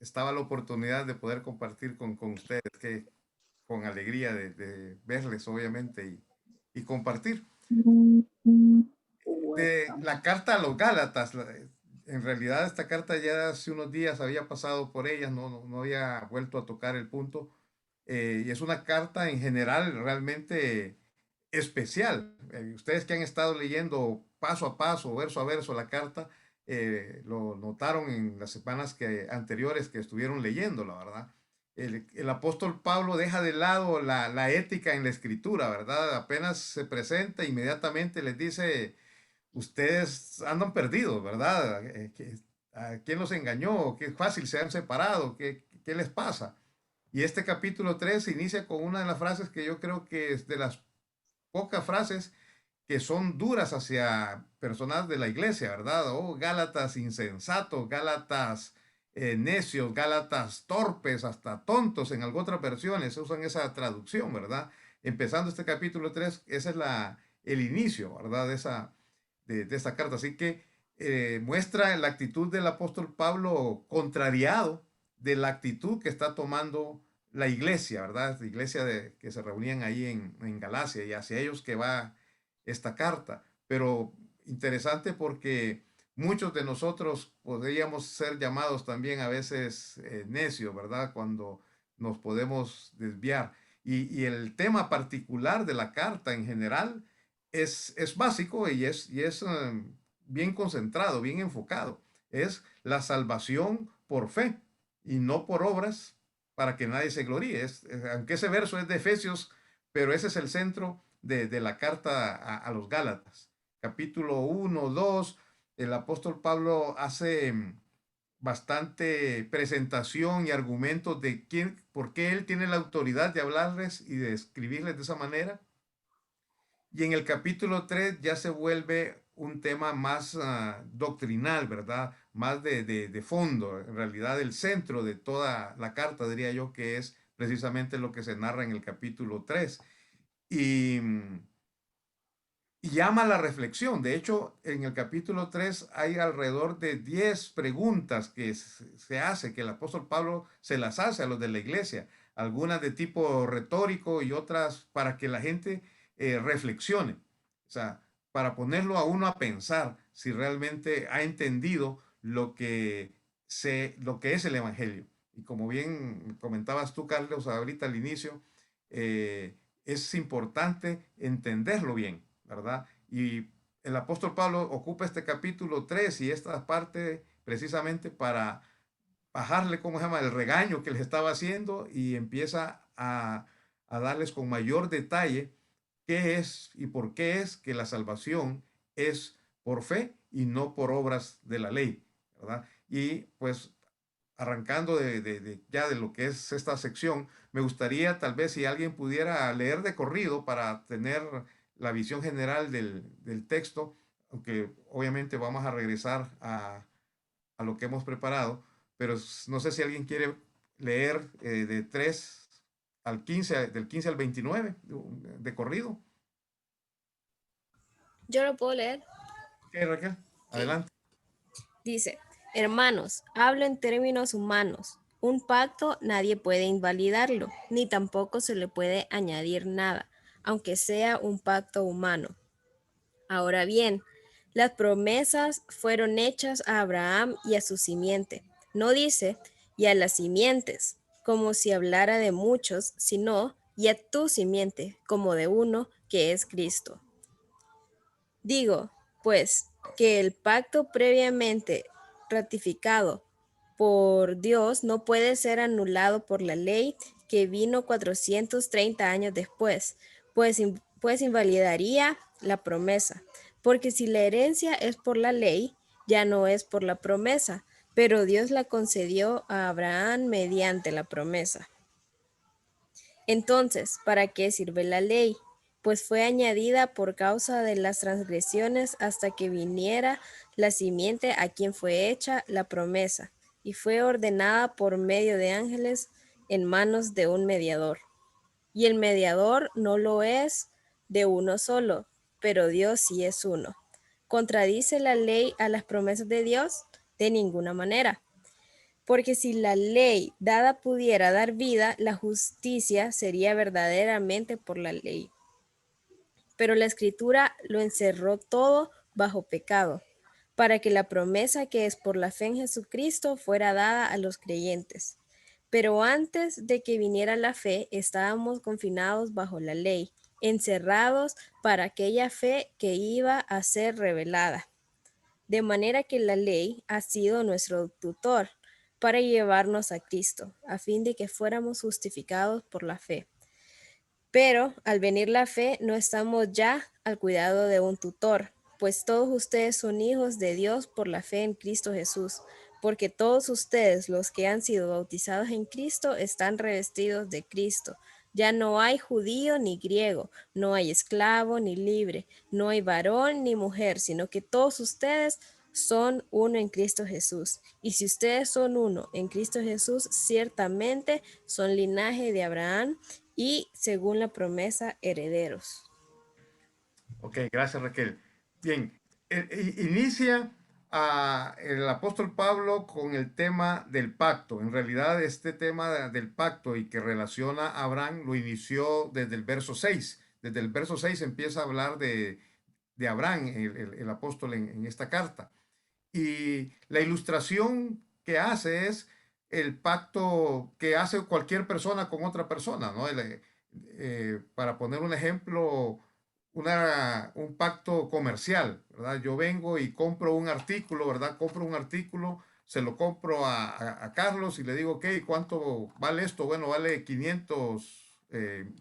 estaba la oportunidad de poder compartir con ustedes, que con alegría de verles, obviamente, y compartir. De la carta a los Gálatas, en realidad esta carta ya hace unos días había pasado por ellas, no había vuelto a tocar el punto, y es una carta en general realmente especial. Ustedes que han estado leyendo paso a paso, verso a verso la carta, lo notaron en las semanas anteriores que estuvieron leyendo, la verdad. El apóstol Pablo deja de lado la ética en la escritura, ¿verdad? Apenas se presenta, inmediatamente les dice, ustedes andan perdidos, ¿verdad? ¿A quién los engañó? ¿Qué fácil se han separado? ¿Qué les pasa? Y este capítulo 3 inicia con una de las frases que yo creo que es de las pocas frases que son duras hacia personas de la iglesia, ¿verdad? Oh, Gálatas insensatos, Gálatas necios, Gálatas torpes, hasta tontos, en algunas otras versiones usan esa traducción, ¿verdad? Empezando este capítulo 3, ese es el inicio, ¿verdad? De esta carta. Así que muestra la actitud del apóstol Pablo contrariado de la actitud que está tomando la iglesia, ¿verdad? La iglesia que se reunían ahí en Galacia, y hacia ellos que va esta carta. Pero interesante porque muchos de nosotros podríamos ser llamados también a veces necios, ¿verdad? Cuando nos podemos desviar. Y el tema particular de la carta en general es básico y es bien concentrado, bien enfocado. Es la salvación por fe y no por obras para que nadie se gloríe. Aunque ese verso es de Efesios, pero ese es el centro de la carta a los Gálatas. Capítulo 1, 2, el apóstol Pablo hace bastante presentación y argumentos de por qué él tiene la autoridad de hablarles y de escribirles de esa manera. Y en el capítulo 3 ya se vuelve un tema más doctrinal, ¿verdad? Más de fondo. En realidad el centro de toda la carta, diría yo, que es precisamente lo que se narra en el capítulo 3. Y, y llama a la reflexión. De hecho, en el capítulo 3 hay alrededor de 10 preguntas que se hace, que el apóstol Pablo se las hace a los de la iglesia. Algunas de tipo retórico y otras para que la gente reflexione. O sea, para ponerlo a uno a pensar si realmente ha entendido lo que es el Evangelio. Y como bien comentabas tú, Carlos, ahorita al inicio, es importante entenderlo bien, ¿verdad? Y el apóstol Pablo ocupa este capítulo 3 y esta parte precisamente para bajarle, ¿cómo se llama?, el regaño que les estaba haciendo, y empieza a darles con mayor detalle qué es y por qué es que la salvación es por fe y no por obras de la ley, ¿verdad? Y pues arrancando ya de lo que es esta sección, me gustaría tal vez si alguien pudiera leer de corrido para tener la visión general del texto, aunque obviamente vamos a regresar a lo que hemos preparado, pero no sé si alguien quiere leer de 3 al 15, del 15 al 29 de corrido. Yo lo puedo leer. Ok, Raquel, Ok. adelante. Dice, hermanos, hablo en términos humanos. Un pacto nadie puede invalidarlo, ni tampoco se le puede añadir nada, aunque sea un pacto humano. Ahora bien, las promesas fueron hechas a Abraham y a su simiente. No dice, y a las simientes, como si hablara de muchos, sino, y a tu simiente, como de uno, que es Cristo. Digo, pues, que el pacto previamente ratificado por Dios no puede ser anulado por la ley que vino 430 años después, pues invalidaría la promesa. Porque si la herencia es por la ley, ya no es por la promesa, pero Dios la concedió a Abraham mediante la promesa. Entonces, ¿para qué sirve la ley? Pues fue añadida por causa de las transgresiones hasta que viniera la simiente a quien fue hecha la promesa, y fue ordenada por medio de ángeles en manos de un mediador. Y el mediador no lo es de uno solo, pero Dios sí es uno. ¿Contradice la ley a las promesas de Dios? De ninguna manera. Porque si la ley dada pudiera dar vida, la justicia sería verdaderamente por la ley. Pero la escritura lo encerró todo bajo pecado, para que la promesa que es por la fe en Jesucristo fuera dada a los creyentes. Pero antes de que viniera la fe, estábamos confinados bajo la ley, encerrados para aquella fe que iba a ser revelada. De manera que la ley ha sido nuestro tutor para llevarnos a Cristo, a fin de que fuéramos justificados por la fe. Pero al venir la fe, no estamos ya al cuidado de un tutor, pues todos ustedes son hijos de Dios por la fe en Cristo Jesús, porque todos ustedes, los que han sido bautizados en Cristo, están revestidos de Cristo. Ya no hay judío ni griego, no hay esclavo ni libre, no hay varón ni mujer, sino que todos ustedes son uno en Cristo Jesús. Y si ustedes son uno en Cristo Jesús, ciertamente son linaje de Abraham y, según la promesa, herederos. Ok, gracias Raquel. Bien, inicia el apóstol Pablo con el tema del pacto. En realidad este tema del pacto y que relaciona a Abraham lo inició desde el verso 6. Desde el verso 6 empieza a hablar de Abraham, el apóstol en esta carta. Y la ilustración que hace es el pacto que hace cualquier persona con otra persona, ¿no? Para poner un ejemplo, un pacto comercial, ¿verdad? Yo vengo y compro un artículo, ¿verdad? Compro un artículo, se lo compro a Carlos y le digo, ok, ¿cuánto vale esto? Bueno, vale 500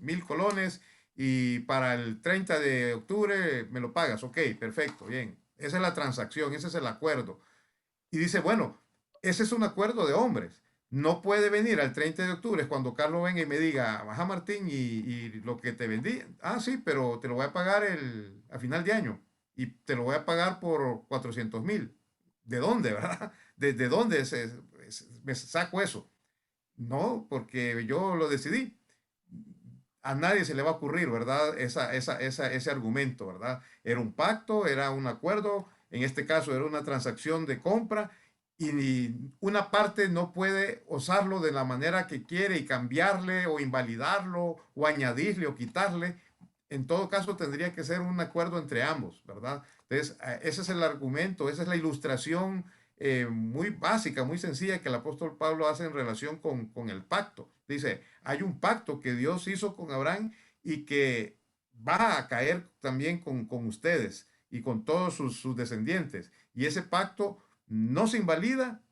mil colones y para el 30 de octubre me lo pagas. Ok, perfecto, bien. Esa es la transacción, ese es el acuerdo. Y dice, bueno, ese es un acuerdo de hombres. No puede venir al 30 de octubre cuando Carlos venga y me diga, baja Martín y lo que te vendí. Ah, sí, pero te lo voy a pagar a final de año y te lo voy a pagar por 400,000. ¿De dónde, verdad? ¿De dónde me saco eso? No, porque yo lo decidí. A nadie se le va a ocurrir, ¿verdad? Ese argumento, ¿verdad? Era un pacto, era un acuerdo, en este caso era una transacción de compra y una parte no puede usarlo de la manera que quiere y cambiarle o invalidarlo o añadirle o quitarle. En todo caso tendría que ser un acuerdo entre ambos, ¿verdad? Entonces, ese es el argumento, esa es la ilustración muy básica, muy sencilla que el apóstol Pablo hace en relación con el pacto. Dice, hay un pacto que Dios hizo con Abraham y que va a caer también con ustedes y con todos sus descendientes. Y ese pacto no se invalida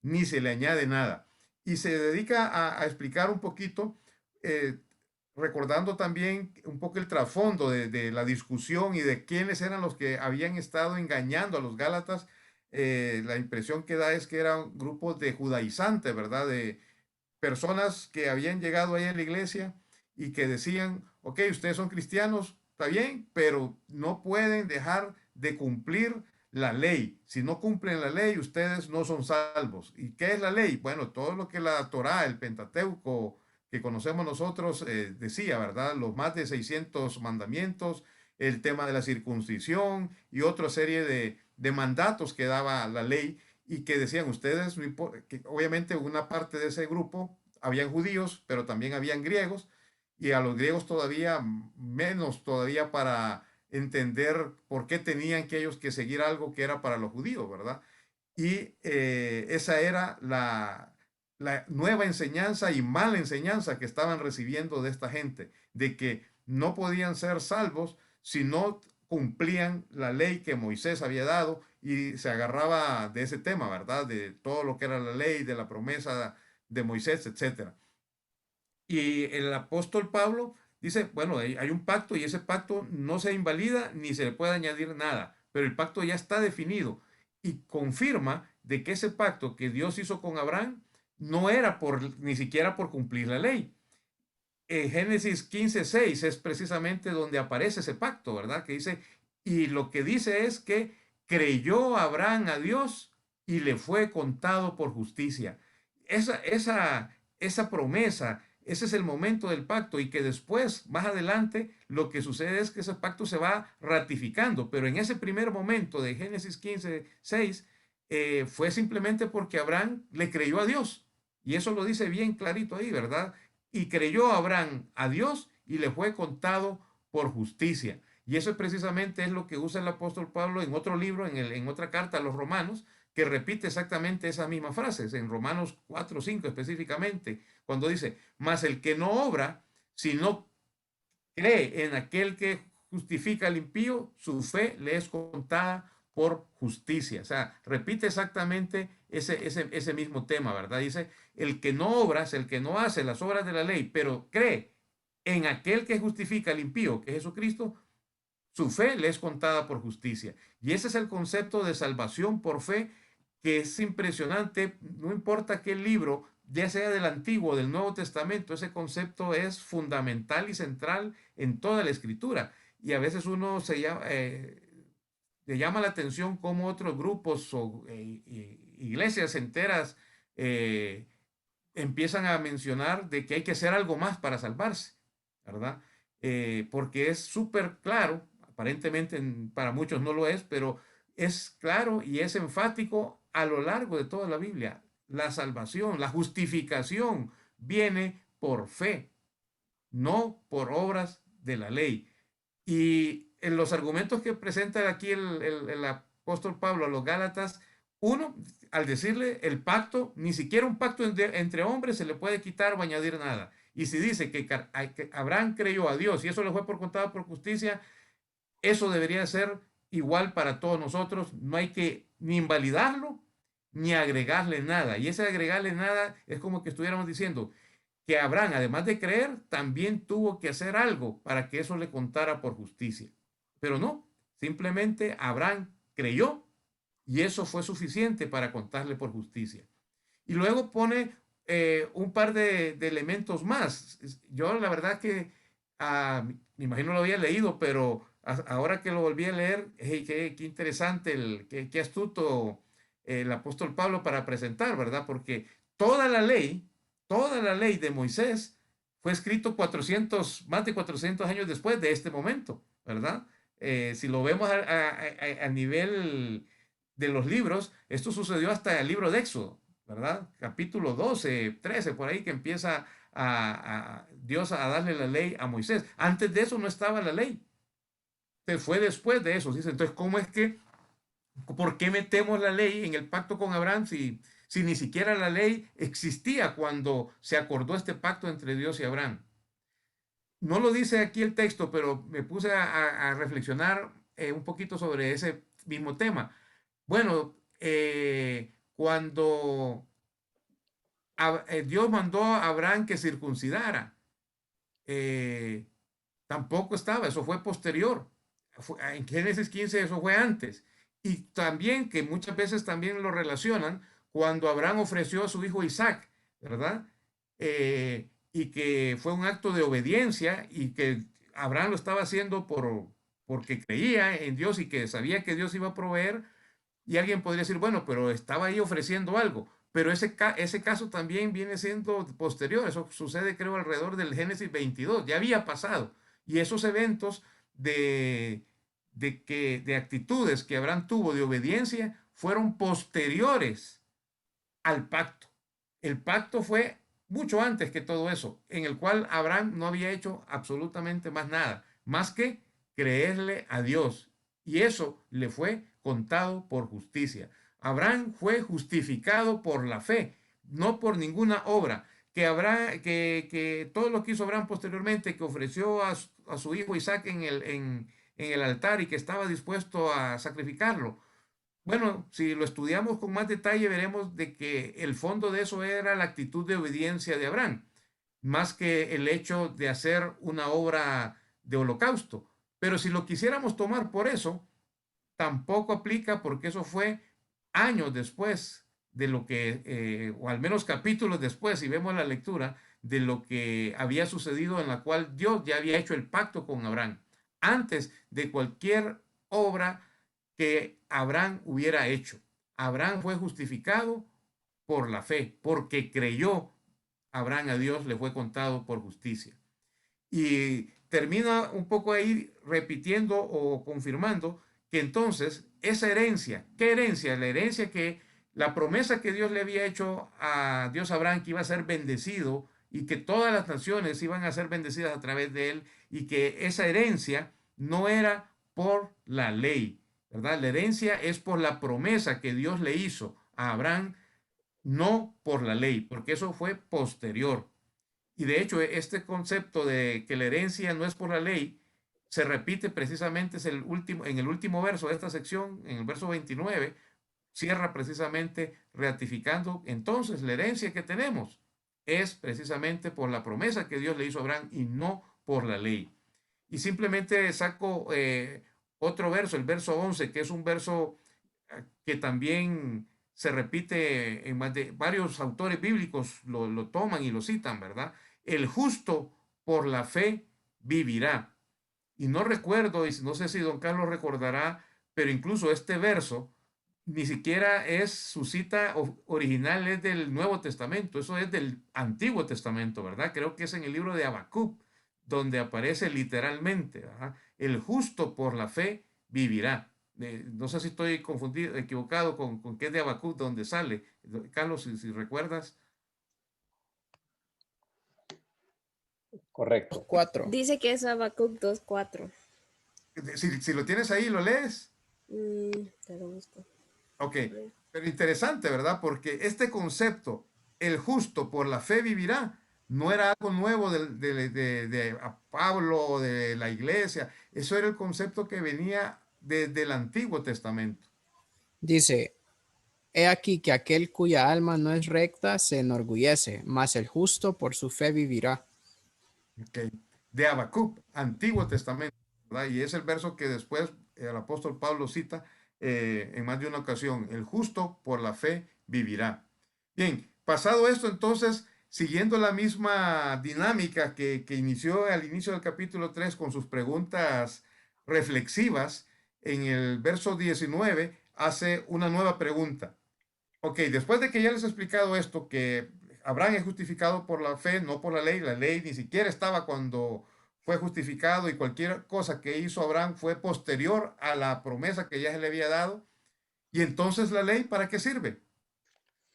ni se le añade nada. Y se dedica a explicar un poquito, eh, recordando también un poco el trasfondo de la discusión y de quiénes eran los que habían estado engañando a los Gálatas. La impresión que da es que eran grupos de judaizantes, ¿verdad? De personas que habían llegado ahí a la iglesia y que decían, ok, ustedes son cristianos, está bien, pero no pueden dejar de cumplir la ley. Si no cumplen la ley, ustedes no son salvos. ¿Y qué es la ley? Bueno, todo lo que la Torá, el Pentateuco que conocemos nosotros, decía, ¿verdad? Los más de 600 mandamientos, el tema de la circuncisión y otra serie de mandatos que daba la ley y que decían ustedes, que obviamente una parte de ese grupo habían judíos, pero también habían griegos, y a los griegos todavía menos todavía para entender por qué tenían que ellos que seguir algo que era para los judíos, ¿verdad? Y esa era la nueva enseñanza y mala enseñanza que estaban recibiendo de esta gente, de que no podían ser salvos si no cumplían la ley que Moisés había dado y se agarraba de ese tema, ¿verdad? De todo lo que era la ley, de la promesa de Moisés, etcétera. Y el apóstol Pablo dice, bueno, hay un pacto y ese pacto no se invalida ni se le puede añadir nada, pero el pacto ya está definido y confirma de que ese pacto que Dios hizo con Abraham no era ni siquiera por cumplir la ley. En Génesis 15:6 es precisamente donde aparece ese pacto, ¿verdad? Que dice, y lo que dice es que creyó Abraham a Dios y le fue contado por justicia. Esa promesa, ese es el momento del pacto y que después, más adelante, lo que sucede es que ese pacto se va ratificando, pero en ese primer momento de Génesis 15:6, fue simplemente porque Abraham le creyó a Dios. Y eso lo dice bien clarito ahí, ¿verdad? Y creyó Abraham a Dios y le fue contado por justicia. Y eso precisamente es lo que usa el apóstol Pablo en otro libro, en otra carta a los romanos, que repite exactamente esas mismas frases, en Romanos 4, 5 específicamente, cuando dice, mas el que no obra, sino cree en aquel que justifica al impío, su fe le es contada por justicia. O sea, repite exactamente ese mismo tema, ¿verdad? Dice, el que no obra, el que no hace las obras de la ley, pero cree en aquel que justifica al impío, que es Jesucristo, su fe le es contada por justicia. Y ese es el concepto de salvación por fe, que es impresionante. No importa qué libro, ya sea del Antiguo o del Nuevo Testamento, ese concepto es fundamental y central en toda la Escritura. Y a veces uno le llama la atención cómo otros grupos o iglesias enteras eh, empiezan a mencionar de que hay que hacer algo más para salvarse, ¿verdad? Porque es súper claro, aparentemente para muchos no lo es, pero es claro y es enfático a lo largo de toda la Biblia. La salvación, la justificación viene por fe, no por obras de la ley. Y en los argumentos que presenta aquí el apóstol Pablo a los Gálatas, uno, al decirle el pacto, ni siquiera un pacto entre hombres se le puede quitar o añadir nada. Y si dice que Abraham creyó a Dios y eso le fue por contado por justicia, eso debería ser igual para todos nosotros. No hay que ni invalidarlo ni agregarle nada. Y ese agregarle nada es como que estuviéramos diciendo, que Abraham, además de creer, también tuvo que hacer algo para que eso le contara por justicia. Pero no, simplemente Abraham creyó y eso fue suficiente para contarle por justicia. Y luego pone un par de elementos más. Yo la verdad que me imagino lo había leído, pero ahora que lo volví a leer, hey, qué interesante, qué astuto el apóstol Pablo para presentar, ¿verdad? Porque toda la ley, toda la ley de Moisés fue escrito 400, más de 400 años después de este momento, ¿verdad? Si lo vemos a nivel de los libros, esto sucedió hasta el libro de Éxodo, ¿verdad? Capítulo 12, 13, por ahí que empieza a Dios a darle la ley a Moisés. Antes de eso no estaba la ley. Fue después de eso. Dice, entonces, ¿cómo es que, por qué metemos la ley en el pacto con Abraham si ni siquiera la ley existía cuando se acordó este pacto entre Dios y Abraham? No lo dice aquí el texto, pero me puse a reflexionar un poquito sobre ese mismo tema. Bueno, cuando Dios mandó a Abraham que circuncidara, eh, tampoco estaba, eso fue posterior. En Génesis 15 eso fue antes. Y también que muchas veces también lo relacionan cuando Abraham ofreció a su hijo Isaac, ¿verdad? Y que fue un acto de obediencia y que Abraham lo estaba haciendo porque creía en Dios y que sabía que Dios iba a proveer. Y alguien podría decir, bueno, pero estaba ahí ofreciendo algo. Pero ese caso también viene siendo posterior. Eso sucede, creo, alrededor del Génesis 22. Ya había pasado. Y esos eventos de, de actitudes que Abraham tuvo de obediencia fueron posteriores al pacto. El pacto fue mucho antes que todo eso, en el cual Abraham no había hecho absolutamente más nada, más que creerle a Dios. Y eso le fue contado por justicia. Abraham fue justificado por la fe, no por ninguna obra. Que todo lo que hizo Abraham posteriormente, que ofreció a su hijo Isaac en el altar y que estaba dispuesto a sacrificarlo, bueno, si lo estudiamos con más detalle, veremos de que el fondo de eso era la actitud de obediencia de Abraham, más que el hecho de hacer una obra de holocausto. Pero si lo quisiéramos tomar por eso, tampoco aplica porque eso fue años después de lo que, o al menos capítulos después, si vemos la lectura, de lo que había sucedido en la cual Dios ya había hecho el pacto con Abraham, antes de cualquier obra que Abraham hubiera hecho. Abraham fue justificado por la fe, porque creyó Abraham a Dios, le fue contado por justicia. Y termina un poco ahí repitiendo o confirmando que entonces esa herencia, ¿qué herencia? La herencia que la promesa que Dios le había hecho a Dios Abraham, que iba a ser bendecido y que todas las naciones iban a ser bendecidas a través de él, y que esa herencia no era por la ley, ¿verdad? La herencia es por la promesa que Dios le hizo a Abraham, no por la ley, porque eso fue posterior. Y de hecho, este concepto de que la herencia no es por la ley se repite precisamente en el último verso de esta sección, en el verso 29, cierra precisamente ratificando entonces la herencia que tenemos es precisamente por la promesa que Dios le hizo a Abraham y no por la ley. Y simplemente saco otro verso, el verso 11, que es un verso que también se repite en más de varios autores bíblicos, lo toman y lo citan, ¿verdad? El justo por la fe vivirá. Y no recuerdo, y no sé si don Carlos recordará, pero incluso este verso ni siquiera es su cita original, es del Nuevo Testamento, eso es del Antiguo Testamento, ¿verdad? Creo que es en el libro de Habacuc, donde aparece literalmente, ¿verdad? El justo por la fe vivirá. No sé si estoy confundido, equivocado con qué es de Habacuc donde sale. Carlos, si recuerdas. Correcto. 4. Dice que es Habacuc 2:4. Si lo tienes ahí, lo lees. Te lo busco. Ok, A ver. pero interesante, ¿verdad? Porque este concepto, el justo por la fe vivirá, no era algo nuevo de a Pablo o de la iglesia. Eso era el concepto que venía desde el Antiguo Testamento. Dice, he aquí que aquel cuya alma no es recta se enorgullece, mas el justo por su fe vivirá. Ok, de Habacuc, Antiguo Testamento, ¿verdad? Y es el verso que después el apóstol Pablo cita en más de una ocasión. El justo por la fe vivirá. Bien, pasado esto, entonces, siguiendo la misma dinámica que inició al inicio del capítulo 3 con sus preguntas reflexivas, en el verso 19 hace una nueva pregunta. Ok, después de que ya les he explicado esto, que Abraham es justificado por la fe, no por la ley ni siquiera estaba cuando fue justificado, y cualquier cosa que hizo Abraham fue posterior a la promesa que ya se le había dado. Y entonces la ley, ¿para qué sirve?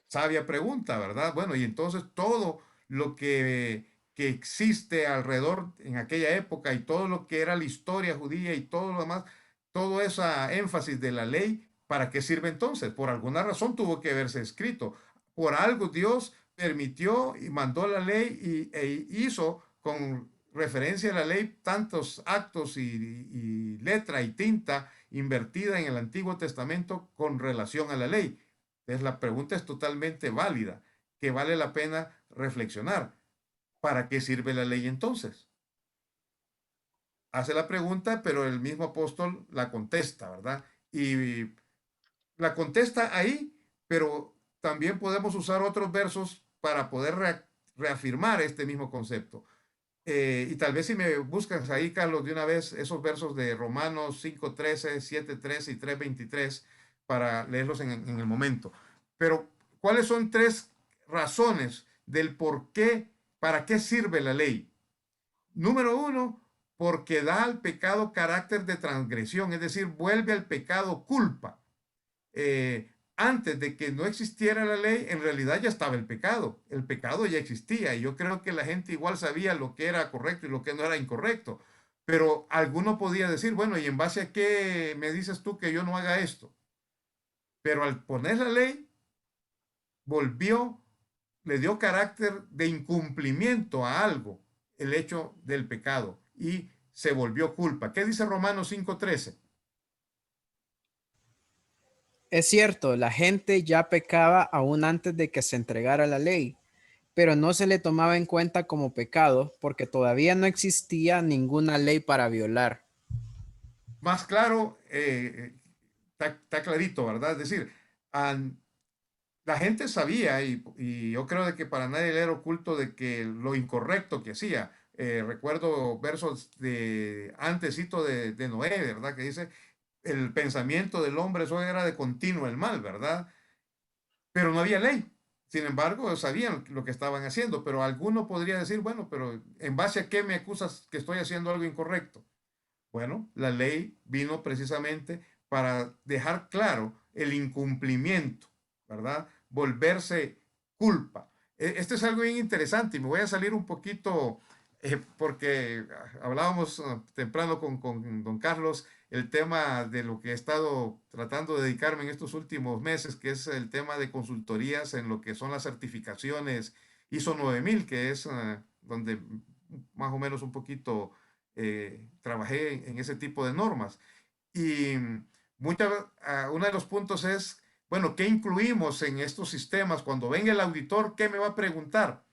Sabia pregunta, ¿verdad? Bueno, y entonces todo lo que existe alrededor en aquella época y todo lo que era la historia judía y todo lo demás, todo esa énfasis de la ley, ¿para qué sirve entonces? Por alguna razón tuvo que haberse escrito. Por algo Dios permitió y mandó la ley e hizo con referencia a la ley tantos actos y letra y tinta invertida en el Antiguo Testamento con relación a la ley. Entonces la pregunta es totalmente válida, que vale la pena reflexionar. ¿Para qué sirve la ley entonces? Hace la pregunta, pero el mismo apóstol la contesta, ¿verdad? Y la contesta ahí, pero también podemos usar otros versos para poder reafirmar este mismo concepto. Y tal vez si me buscas ahí, Carlos, de una vez esos versos de Romanos 5:13, 7:13 y 3:23 para leerlos en el momento. Pero, ¿cuáles son tres razones del por qué, para qué sirve la ley? Número uno, porque da al pecado carácter de transgresión, es decir, vuelve al pecado culpa. Antes de que no existiera la ley, en realidad ya estaba el pecado ya existía, y yo creo que la gente igual sabía lo que era correcto y lo que no era incorrecto, pero alguno podía decir, bueno, ¿y en base a qué me dices tú que yo no haga esto? Pero al poner la ley, volvió, le dio carácter de incumplimiento a algo, el hecho del pecado, y se volvió culpa. ¿Qué dice Romanos 5:13? Es cierto, la gente ya pecaba aún antes de que se entregara la ley, pero no se le tomaba en cuenta como pecado porque todavía no existía ninguna ley para violar. Más claro, está clarito, ¿verdad? Es decir, la gente sabía, y yo creo de que para nadie le era oculto de que lo incorrecto que hacía. Recuerdo versos de antesito de Noé, ¿verdad? Que dice, el pensamiento del hombre eso era de continuo el mal, ¿verdad? Pero no había ley. Sin embargo, sabían lo que estaban haciendo, pero alguno podría decir, bueno, pero ¿en base a qué me acusas que estoy haciendo algo incorrecto? Bueno, la ley vino precisamente para dejar claro el incumplimiento, ¿verdad? Volverse culpa. Esto es algo bien interesante y me voy a salir un poquito porque hablábamos temprano con don Carlos el tema de lo que he estado tratando de dedicarme en estos últimos meses, que es el tema de consultorías en lo que son las certificaciones ISO 9000, que es donde más o menos un poquito trabajé en ese tipo de normas. Y uno de los puntos es, bueno, ¿qué incluimos en estos sistemas? Cuando venga el auditor, ¿qué me va a preguntar?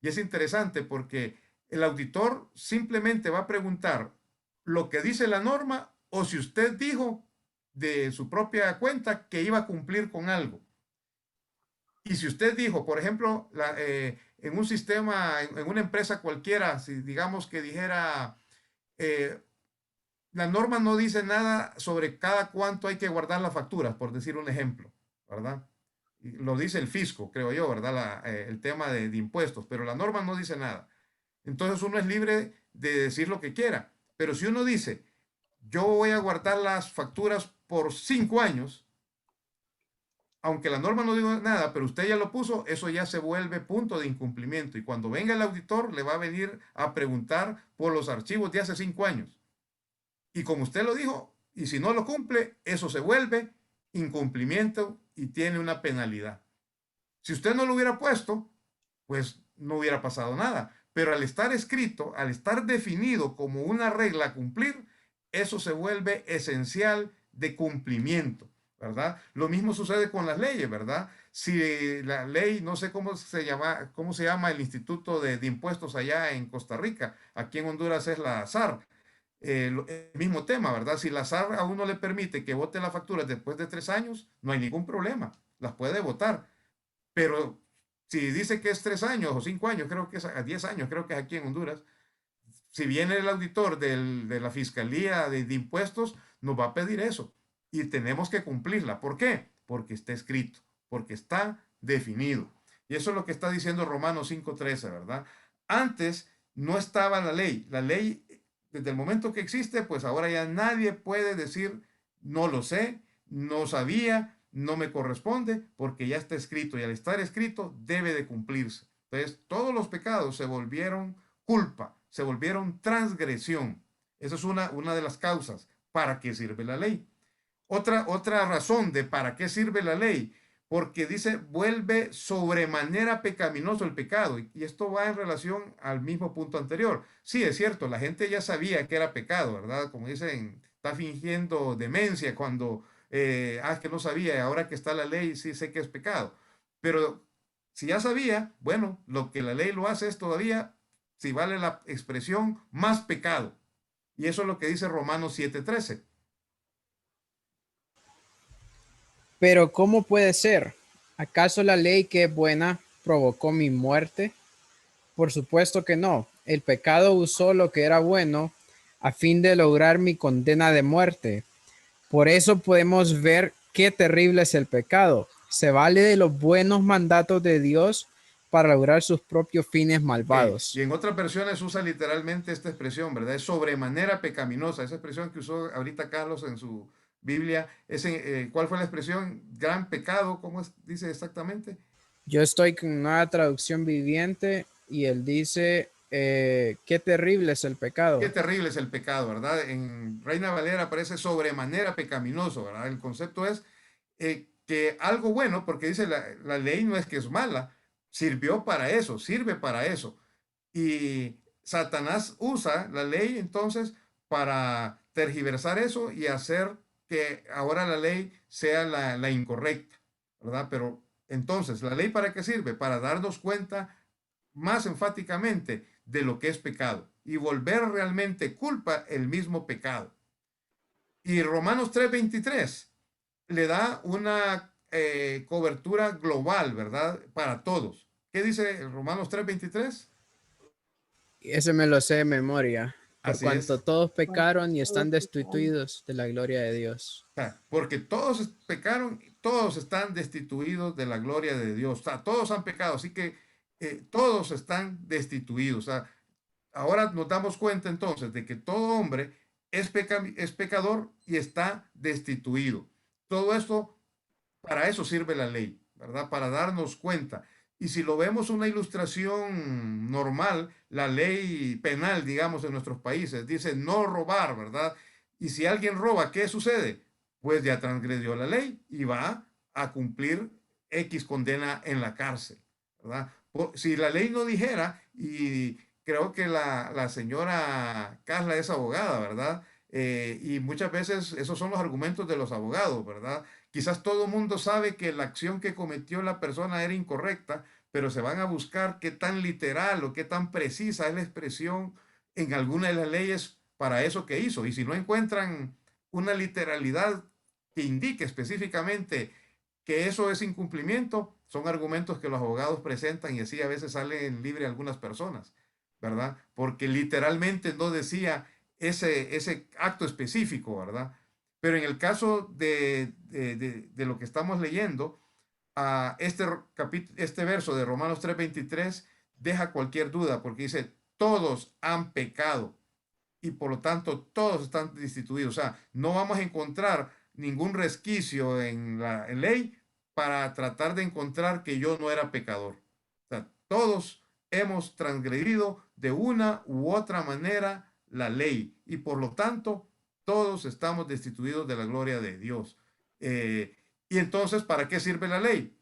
Y es interesante porque el auditor simplemente va a preguntar lo que dice la norma o si usted dijo de su propia cuenta que iba a cumplir con algo. Y si usted dijo, por ejemplo, en un sistema, en una empresa cualquiera, si digamos que dijera, eh, la norma no dice nada sobre cada cuánto hay que guardar las facturas, por decir un ejemplo, ¿verdad? Y lo dice el fisco, creo yo, ¿verdad? El tema de impuestos, pero la norma no dice nada. Entonces uno es libre de decir lo que quiera. Pero si uno dice, yo voy a guardar las facturas por 5 años, aunque la norma no diga nada, pero usted ya lo puso, eso ya se vuelve punto de incumplimiento. Y cuando venga el auditor, le va a venir a preguntar por los archivos de hace 5 años. Y como usted lo dijo, y si no lo cumple, eso se vuelve incumplimiento y tiene una penalidad. Si usted no lo hubiera puesto, pues no hubiera pasado nada. Pero al estar escrito, al estar definido como una regla a cumplir, eso se vuelve esencial de cumplimiento, ¿verdad? Lo mismo sucede con las leyes, ¿verdad? Si la ley, no sé cómo se llama el Instituto de Impuestos allá en Costa Rica, aquí en Honduras es la SAR, el mismo tema, ¿verdad? Si la SAR a uno le permite que vote las facturas después de 3 años, no hay ningún problema, las puede votar. Pero si dice que es 3 años o 5 años, creo que es a 10 años, creo que es aquí en Honduras, si viene el auditor de la Fiscalía de Impuestos, nos va a pedir eso y tenemos que cumplirla. ¿Por qué? Porque está escrito, porque está definido. Y eso es lo que está diciendo Romanos 5:13, ¿verdad? Antes no estaba la ley. La ley, desde el momento que existe, pues ahora ya nadie puede decir, no lo sé, no sabía, no me corresponde, porque ya está escrito y al estar escrito debe de cumplirse. Entonces, todos los pecados se volvieron culpa, se volvieron transgresión. Esa es una de las causas. ¿Para qué sirve la ley? Otra razón de para qué sirve la ley, porque dice, vuelve sobremanera pecaminoso el pecado. Y esto va en relación al mismo punto anterior. Sí, es cierto, la gente ya sabía que era pecado, ¿verdad? Como dicen, está fingiendo demencia cuando, que no sabía y ahora que está la ley, sí sé que es pecado. Pero si ya sabía, bueno, lo que la ley lo hace es todavía, si vale la expresión, más pecado. Y eso es lo que dice Romanos 7:13. Pero ¿cómo puede ser? ¿Acaso la ley que es buena provocó mi muerte? Por supuesto que no. El pecado usó lo que era bueno a fin de lograr mi condena de muerte. Por eso podemos ver qué terrible es el pecado. Se vale de los buenos mandatos de Dios para lograr sus propios fines Ok, y malvados. en otras versiones usa literalmente esta expresión, ¿verdad? Es sobremanera pecaminosa. Esa expresión que usó ahorita Carlos en su Biblia, ¿cuál fue la expresión? Gran pecado, ¿cómo dice exactamente? Yo estoy con una traducción viviente y él dice, qué terrible es el Qué pecado. terrible es el pecado, ¿verdad? En Reina Valera aparece sobremanera pecaminoso, ¿verdad? El concepto es que algo bueno, porque dice la ley no es que es mala, sirvió para eso, sirve para eso. Y Satanás usa la ley entonces para tergiversar eso y hacer que ahora la ley sea la incorrecta, ¿verdad? Pero entonces, ¿la ley para qué sirve? Para darnos cuenta más enfáticamente de lo que es pecado y volver realmente culpa el mismo pecado. Y Romanos 3:23 le da una cobertura global, ¿verdad? Para todos. ¿Qué dice Romanos 3:23? Ese me lo sé de memoria. Por Así cuanto es. todos pecaron y están destituidos de la gloria de Dios. O sea, porque todos pecaron, todos están destituidos de la gloria de Dios. O sea, todos han pecado, así que todos están destituidos. O sea, ahora nos damos cuenta entonces de que todo hombre es pecador y está destituido. Todo esto, para eso sirve la ley, ¿verdad? Para darnos cuenta. Y si lo vemos una ilustración normal, la ley penal, digamos, en nuestros países, dice no robar, ¿verdad? Y si alguien roba, ¿qué sucede? Pues ya transgredió la ley y va a cumplir X condena en la cárcel, ¿verdad? Si la ley no dijera, y creo que la señora Carla es abogada, ¿verdad? Y muchas veces esos son los argumentos de los abogados, ¿verdad? Quizás todo el mundo sabe que la acción que cometió la persona era incorrecta, pero se van a buscar qué tan literal o qué tan precisa es la expresión en alguna de las leyes para eso que hizo. Y si no encuentran una literalidad que indique específicamente que eso es incumplimiento, son argumentos que los abogados presentan y así a veces salen libre algunas personas, ¿verdad? Porque literalmente no decía ese acto específico, ¿verdad? Pero en el caso de lo que estamos leyendo, este verso de Romanos 3:23 deja cualquier duda porque dice, todos han pecado y por lo tanto todos están destituidos. O sea, no vamos a encontrar ningún resquicio en la ley para tratar de encontrar que yo no era pecador. O sea, todos hemos transgredido de una u otra manera la ley y por lo tanto todos estamos destituidos de la gloria de Dios. Y entonces, ¿para qué sirve la ley?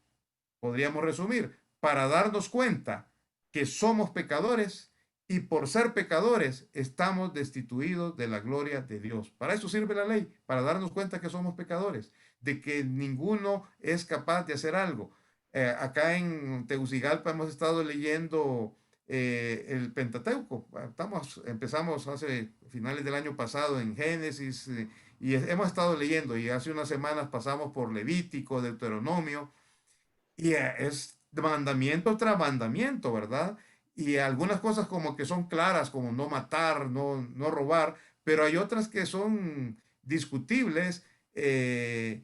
Podríamos resumir, para darnos cuenta que somos pecadores y por ser pecadores estamos destituidos de la gloria de Dios. Para eso sirve la ley, para darnos cuenta que somos pecadores, de que ninguno es capaz de hacer algo. Acá en Tegucigalpa hemos estado leyendo el Pentateuco. Empezamos hace finales del año pasado en Génesis y hemos estado leyendo y hace unas semanas pasamos por Levítico, Deuteronomio y es mandamiento tras mandamiento, ¿verdad? Y algunas cosas como que son claras, como no matar, no robar, pero hay otras que son discutibles, pero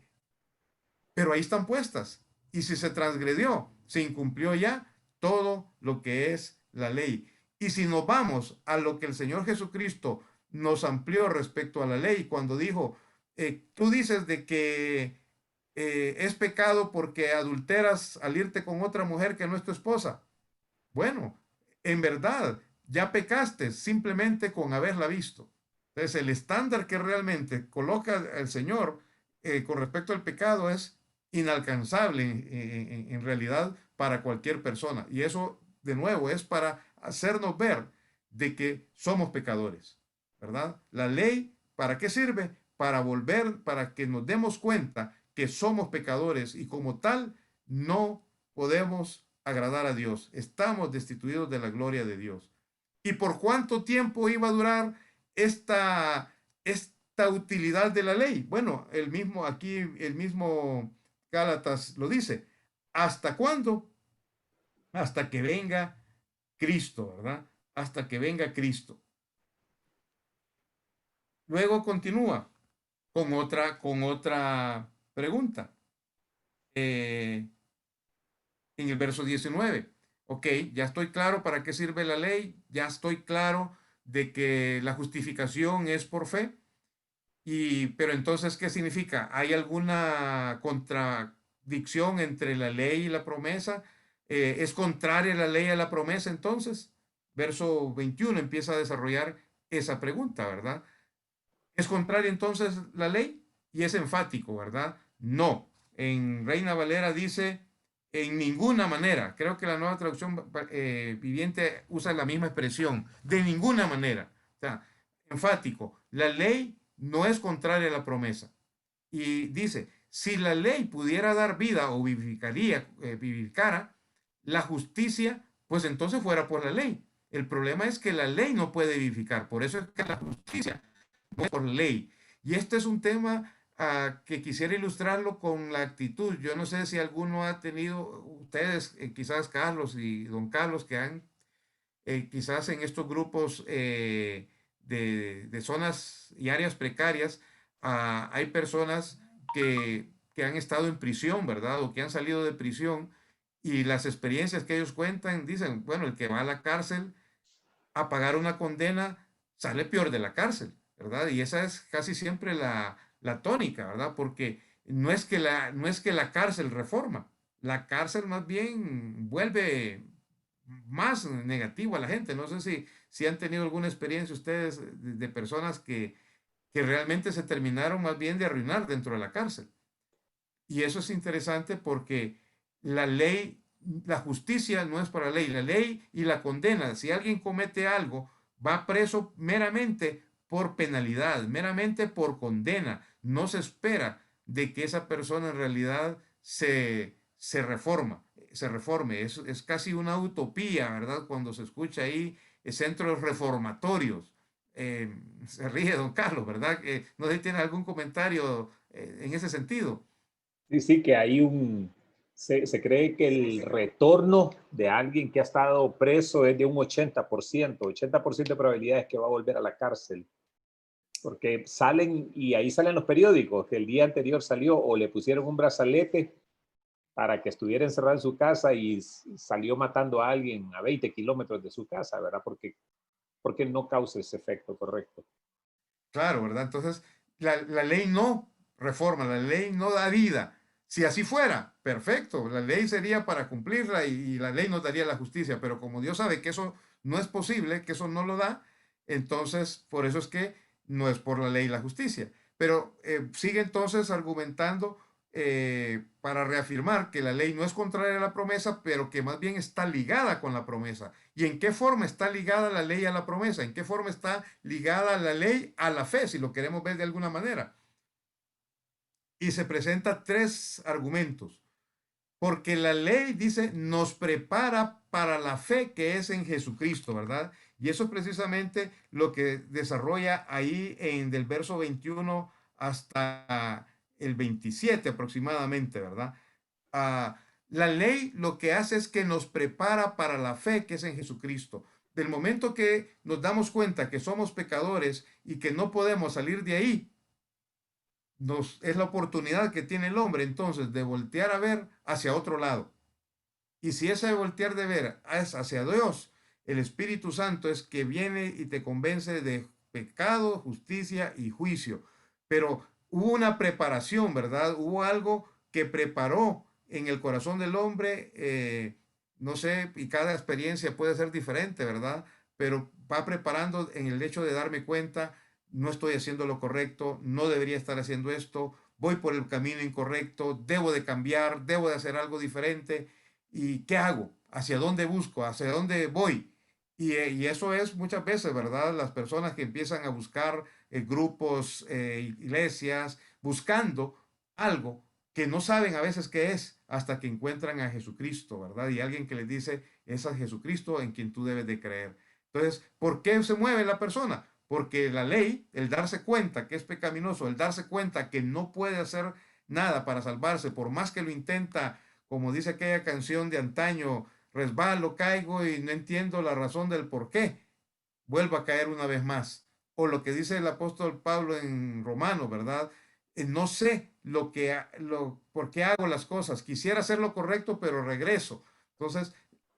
ahí están puestas. Y si se transgredió, se incumplió ya todo lo que es la ley. Y si nos vamos a lo que el Señor Jesucristo nos amplió respecto a la ley, cuando dijo, tú dices de que es pecado porque adulteras al irte con otra mujer que no es tu esposa. Bueno, en verdad, ya pecaste simplemente con haberla visto. Entonces, el estándar que realmente coloca el Señor con respecto al pecado es inalcanzable en realidad para cualquier persona. Y eso, de nuevo, es para hacernos ver de que somos pecadores, ¿verdad? La ley, ¿para qué sirve? Para volver, para que nos demos cuenta que somos pecadores y como tal no podemos agradar a Dios. Estamos destituidos de la gloria de Dios. ¿Y por cuánto tiempo iba a durar esta utilidad de la ley? Bueno, el mismo Gálatas lo dice. ¿Hasta cuándo? Hasta que venga Cristo, ¿verdad? Hasta que venga Cristo. Luego continúa con otra pregunta. En el verso 19. Ok, ya estoy claro para qué sirve la ley, ya estoy claro de que la justificación es por fe, pero entonces, ¿qué significa? ¿Hay alguna contradicción entre la ley y la promesa? ¿Es contraria la ley a la promesa entonces? Verso 21 empieza a desarrollar esa pregunta, ¿verdad? ¿Es contraria entonces la ley? Y es enfático, ¿verdad? No. En Reina Valera dice en ninguna manera. Creo que la nueva traducción viviente usa la misma expresión. De ninguna manera. O sea, enfático. La ley no es contraria a la promesa. Y dice, si la ley pudiera dar vida o vivificara la justicia, pues entonces fuera por la ley. El problema es que la ley no puede vivificar. Por eso es que la justicia por ley. Y este es un tema que quisiera ilustrarlo con la actitud. Yo no sé si alguno ha tenido, ustedes, quizás Carlos y don Carlos, que han quizás en estos grupos de zonas y áreas precarias, hay personas que han estado en prisión, ¿verdad? O que han salido de prisión y las experiencias que ellos cuentan, dicen, bueno, el que va a la cárcel a pagar una condena sale peor de la cárcel. ¿verdad? Y esa es casi siempre la tónica, ¿verdad? Porque no es que la cárcel reforma, la cárcel más bien vuelve más negativo a la gente. No sé si han tenido alguna experiencia ustedes de personas que realmente se terminaron más bien de arruinar dentro de la cárcel. Y eso es interesante porque la ley, la justicia no es para la ley y la condena. Si alguien comete algo, va preso meramente por penalidad, meramente por condena. No se espera de que esa persona en realidad se reforme. Es casi una utopía, ¿verdad? Cuando se escucha ahí centros reformatorios. Se ríe don Carlos, ¿verdad? No sé si tiene algún comentario en ese sentido. Sí, sí, que hay se cree que el retorno de alguien que ha estado preso es de un 80% de probabilidades que va a volver a la cárcel, porque salen y ahí salen los periódicos que el día anterior salió o le pusieron un brazalete para que estuviera encerrado en su casa y salió matando a alguien a 20 kilómetros de su casa, ¿verdad? Porque no causa ese efecto correcto. Claro, ¿verdad? Entonces, la ley no reforma, la ley no da vida. Si así fuera, perfecto, la ley sería para cumplirla y la ley nos daría la justicia, pero como Dios sabe que eso no es posible, que eso no lo da, entonces por eso es que no es por la ley la justicia. Pero sigue entonces argumentando para reafirmar que la ley no es contraria a la promesa, pero que más bien está ligada con la promesa. ¿Y en qué forma está ligada la ley a la promesa? ¿En qué forma está ligada la ley a la fe, si lo queremos ver de alguna manera? Y se presenta tres argumentos. Porque la ley dice, nos prepara para la fe que es en Jesucristo, ¿verdad? Y eso es precisamente lo que desarrolla ahí en del verso 21 hasta el 27 aproximadamente, ¿verdad? Ah, la ley lo que hace es que nos prepara para la fe que es en Jesucristo. Del momento que nos damos cuenta que somos pecadores y que no podemos salir de ahí, es la oportunidad que tiene el hombre entonces de voltear a ver hacia otro lado. Y si ese voltear de ver es hacia Dios, el Espíritu Santo es que viene y te convence de pecado, justicia y juicio. Pero hubo una preparación, ¿verdad? Hubo algo que preparó en el corazón del hombre, no sé, y cada experiencia puede ser diferente, ¿verdad? Pero va preparando en el hecho de darme cuenta, no estoy haciendo lo correcto, no debería estar haciendo esto, voy por el camino incorrecto, debo de cambiar, debo de hacer algo diferente. ¿Y qué hago? ¿Hacia dónde busco? ¿Hacia dónde voy? Y eso es muchas veces, ¿verdad? Las personas que empiezan a buscar grupos, iglesias, buscando algo que no saben a veces qué es hasta que encuentran a Jesucristo, ¿verdad? Y alguien que les dice, es a Jesucristo en quien tú debes de creer. Entonces, ¿por qué se mueve la persona? Porque la ley, el darse cuenta que es pecaminoso, el darse cuenta que no puede hacer nada para salvarse, por más que lo intenta, como dice aquella canción de antaño, resbalo, caigo y no entiendo la razón del por qué, vuelvo a caer una vez más. O lo que dice el apóstol Pablo en Romanos, ¿verdad? No sé por qué hago las cosas. Quisiera hacer lo correcto, pero regreso. Entonces,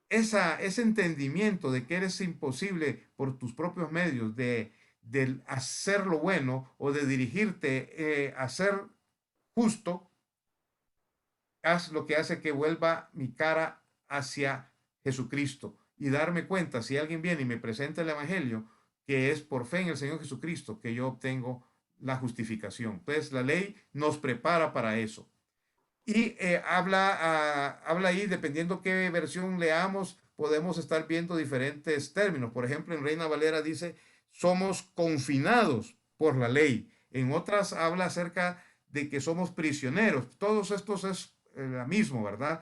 ese entendimiento de que eres imposible por tus propios medios de hacer lo bueno o de dirigirte a ser justo, haz lo que hace que vuelva mi cara hacia Jesucristo y darme cuenta, si alguien viene y me presenta el Evangelio, que es por fe en el Señor Jesucristo que yo obtengo la justificación. Entonces la ley nos prepara para eso. Y habla ahí, dependiendo qué versión leamos, podemos estar viendo diferentes términos. Por ejemplo, en Reina Valera dice, somos confinados por la ley. En otras habla acerca de que somos prisioneros. Todos estos es la mismo, ¿verdad?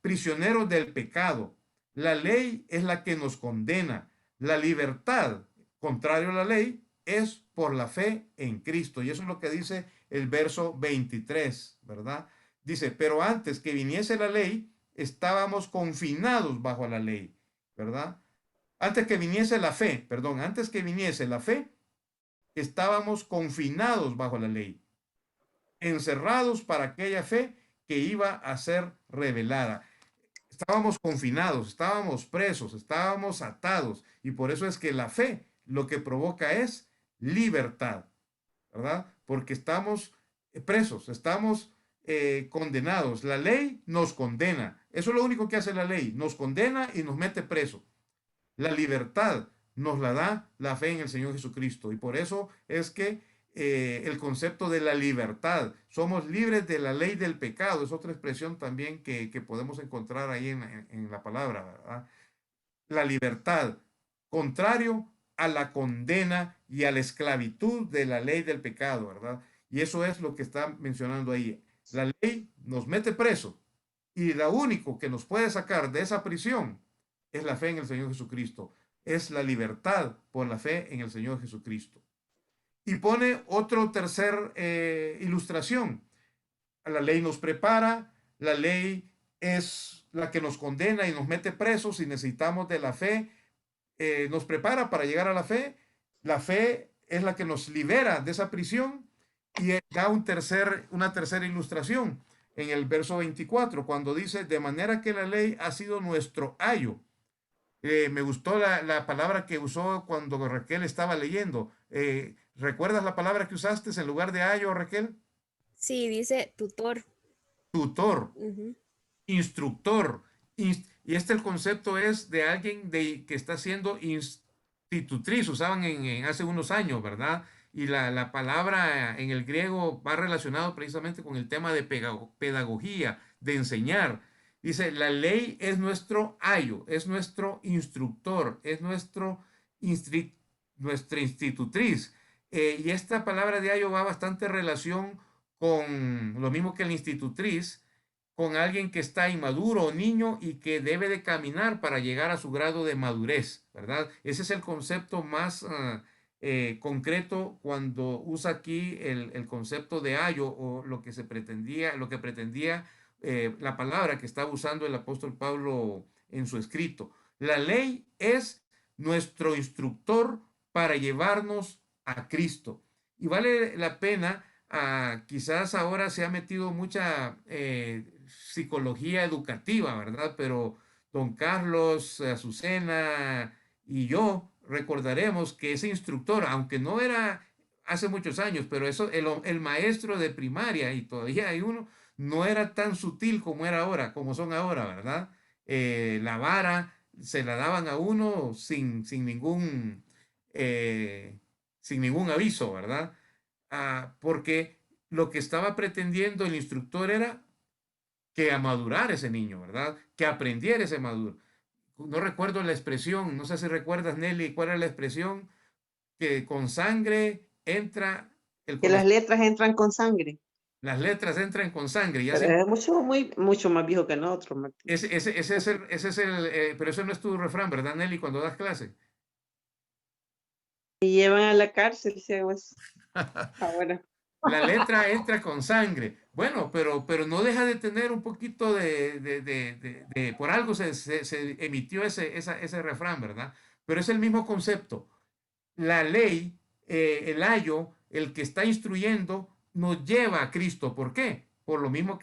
Prisioneros del pecado. La ley es la que nos condena. La libertad, contrario a la ley, es por la fe en Cristo. Y eso es lo que dice el verso 23, ¿verdad? Dice, pero antes que viniese la ley, estábamos confinados bajo la ley, ¿verdad? Antes que viniese la fe, perdón, antes que viniese la fe, estábamos confinados bajo la ley, encerrados para aquella fe que iba a ser revelada. Estábamos confinados, estábamos presos, estábamos atados, y por eso es que la fe lo que provoca es libertad, ¿verdad? Porque estamos presos, estamos condenados. La ley nos condena. Eso es lo único que hace la ley. Nos condena y nos mete preso. La libertad nos la da la fe en el Señor Jesucristo. Y por eso es que el concepto de la libertad, somos libres de la ley del pecado, es otra expresión también que podemos encontrar ahí en la palabra, ¿verdad? La libertad, contrario a la condena y a la esclavitud de la ley del pecado, ¿verdad? Y eso es lo que está mencionando ahí. La ley nos mete preso y lo único que nos puede sacar de esa prisión es la fe en el Señor Jesucristo. Es la libertad por la fe en el Señor Jesucristo. Y pone otro tercer ilustración. La ley nos prepara, la ley es la que nos condena y nos mete presos y necesitamos de la fe, nos prepara para llegar a la fe es la que nos libera de esa prisión y da una tercera ilustración en el verso 24, cuando dice, de manera que la ley ha sido nuestro ayo. Me gustó la palabra que usó cuando Raquel estaba leyendo. ¿Recuerdas la palabra que usaste en lugar de ayo, Raquel? Sí, dice tutor. Tutor, Ujú. instructor. Y el concepto es de alguien que está siendo institutriz, usaban hace unos años, ¿verdad? Y la palabra en el griego va relacionado precisamente con el tema de pedagogía, de enseñar. Dice, la ley es nuestro ayo, es nuestro instructor, es nuestra institutriz. Y esta palabra de ayo va bastante relación con lo mismo que la institutriz, con alguien que está inmaduro o niño y que debe de caminar para llegar a su grado de madurez, ¿verdad? Ese es el concepto más concreto cuando usa aquí el concepto de ayo o lo que pretendía la palabra que estaba usando el apóstol Pablo en su escrito. La ley es nuestro instructor para llevarnos a Cristo. Y vale la pena, quizás ahora se ha metido mucha psicología educativa, ¿verdad? Pero don Carlos, Azucena y yo recordaremos que ese instructor, aunque no era hace muchos años, pero eso, el maestro de primaria, y todavía hay uno, no era tan sutil como era ahora, como son ahora, ¿verdad? La vara se la daban a uno eh, sin ningún aviso, ¿verdad? Porque lo que estaba pretendiendo el instructor era que a madurar ese niño, ¿verdad? Que aprendiera ese maduro. No recuerdo la expresión, no sé si recuerdas, Nelly, cuál era la expresión, que con sangre entra el Que las conocimiento, letras entran con sangre. las letras entran con sangre, y Pero así, es mucho más viejo que nosotros, Martín. pero eso no es tu refrán, ¿verdad, Nelly, cuando das clase? Y llevan a la cárcel, si hago eso. Ahora. La letra entra con sangre. Bueno, pero no deja de tener un poquito por algo se emitió ese refrán, ¿verdad? Pero es el mismo concepto. La ley, el ayo, el que está instruyendo, nos lleva a Cristo. ¿Por qué? Por lo mismo o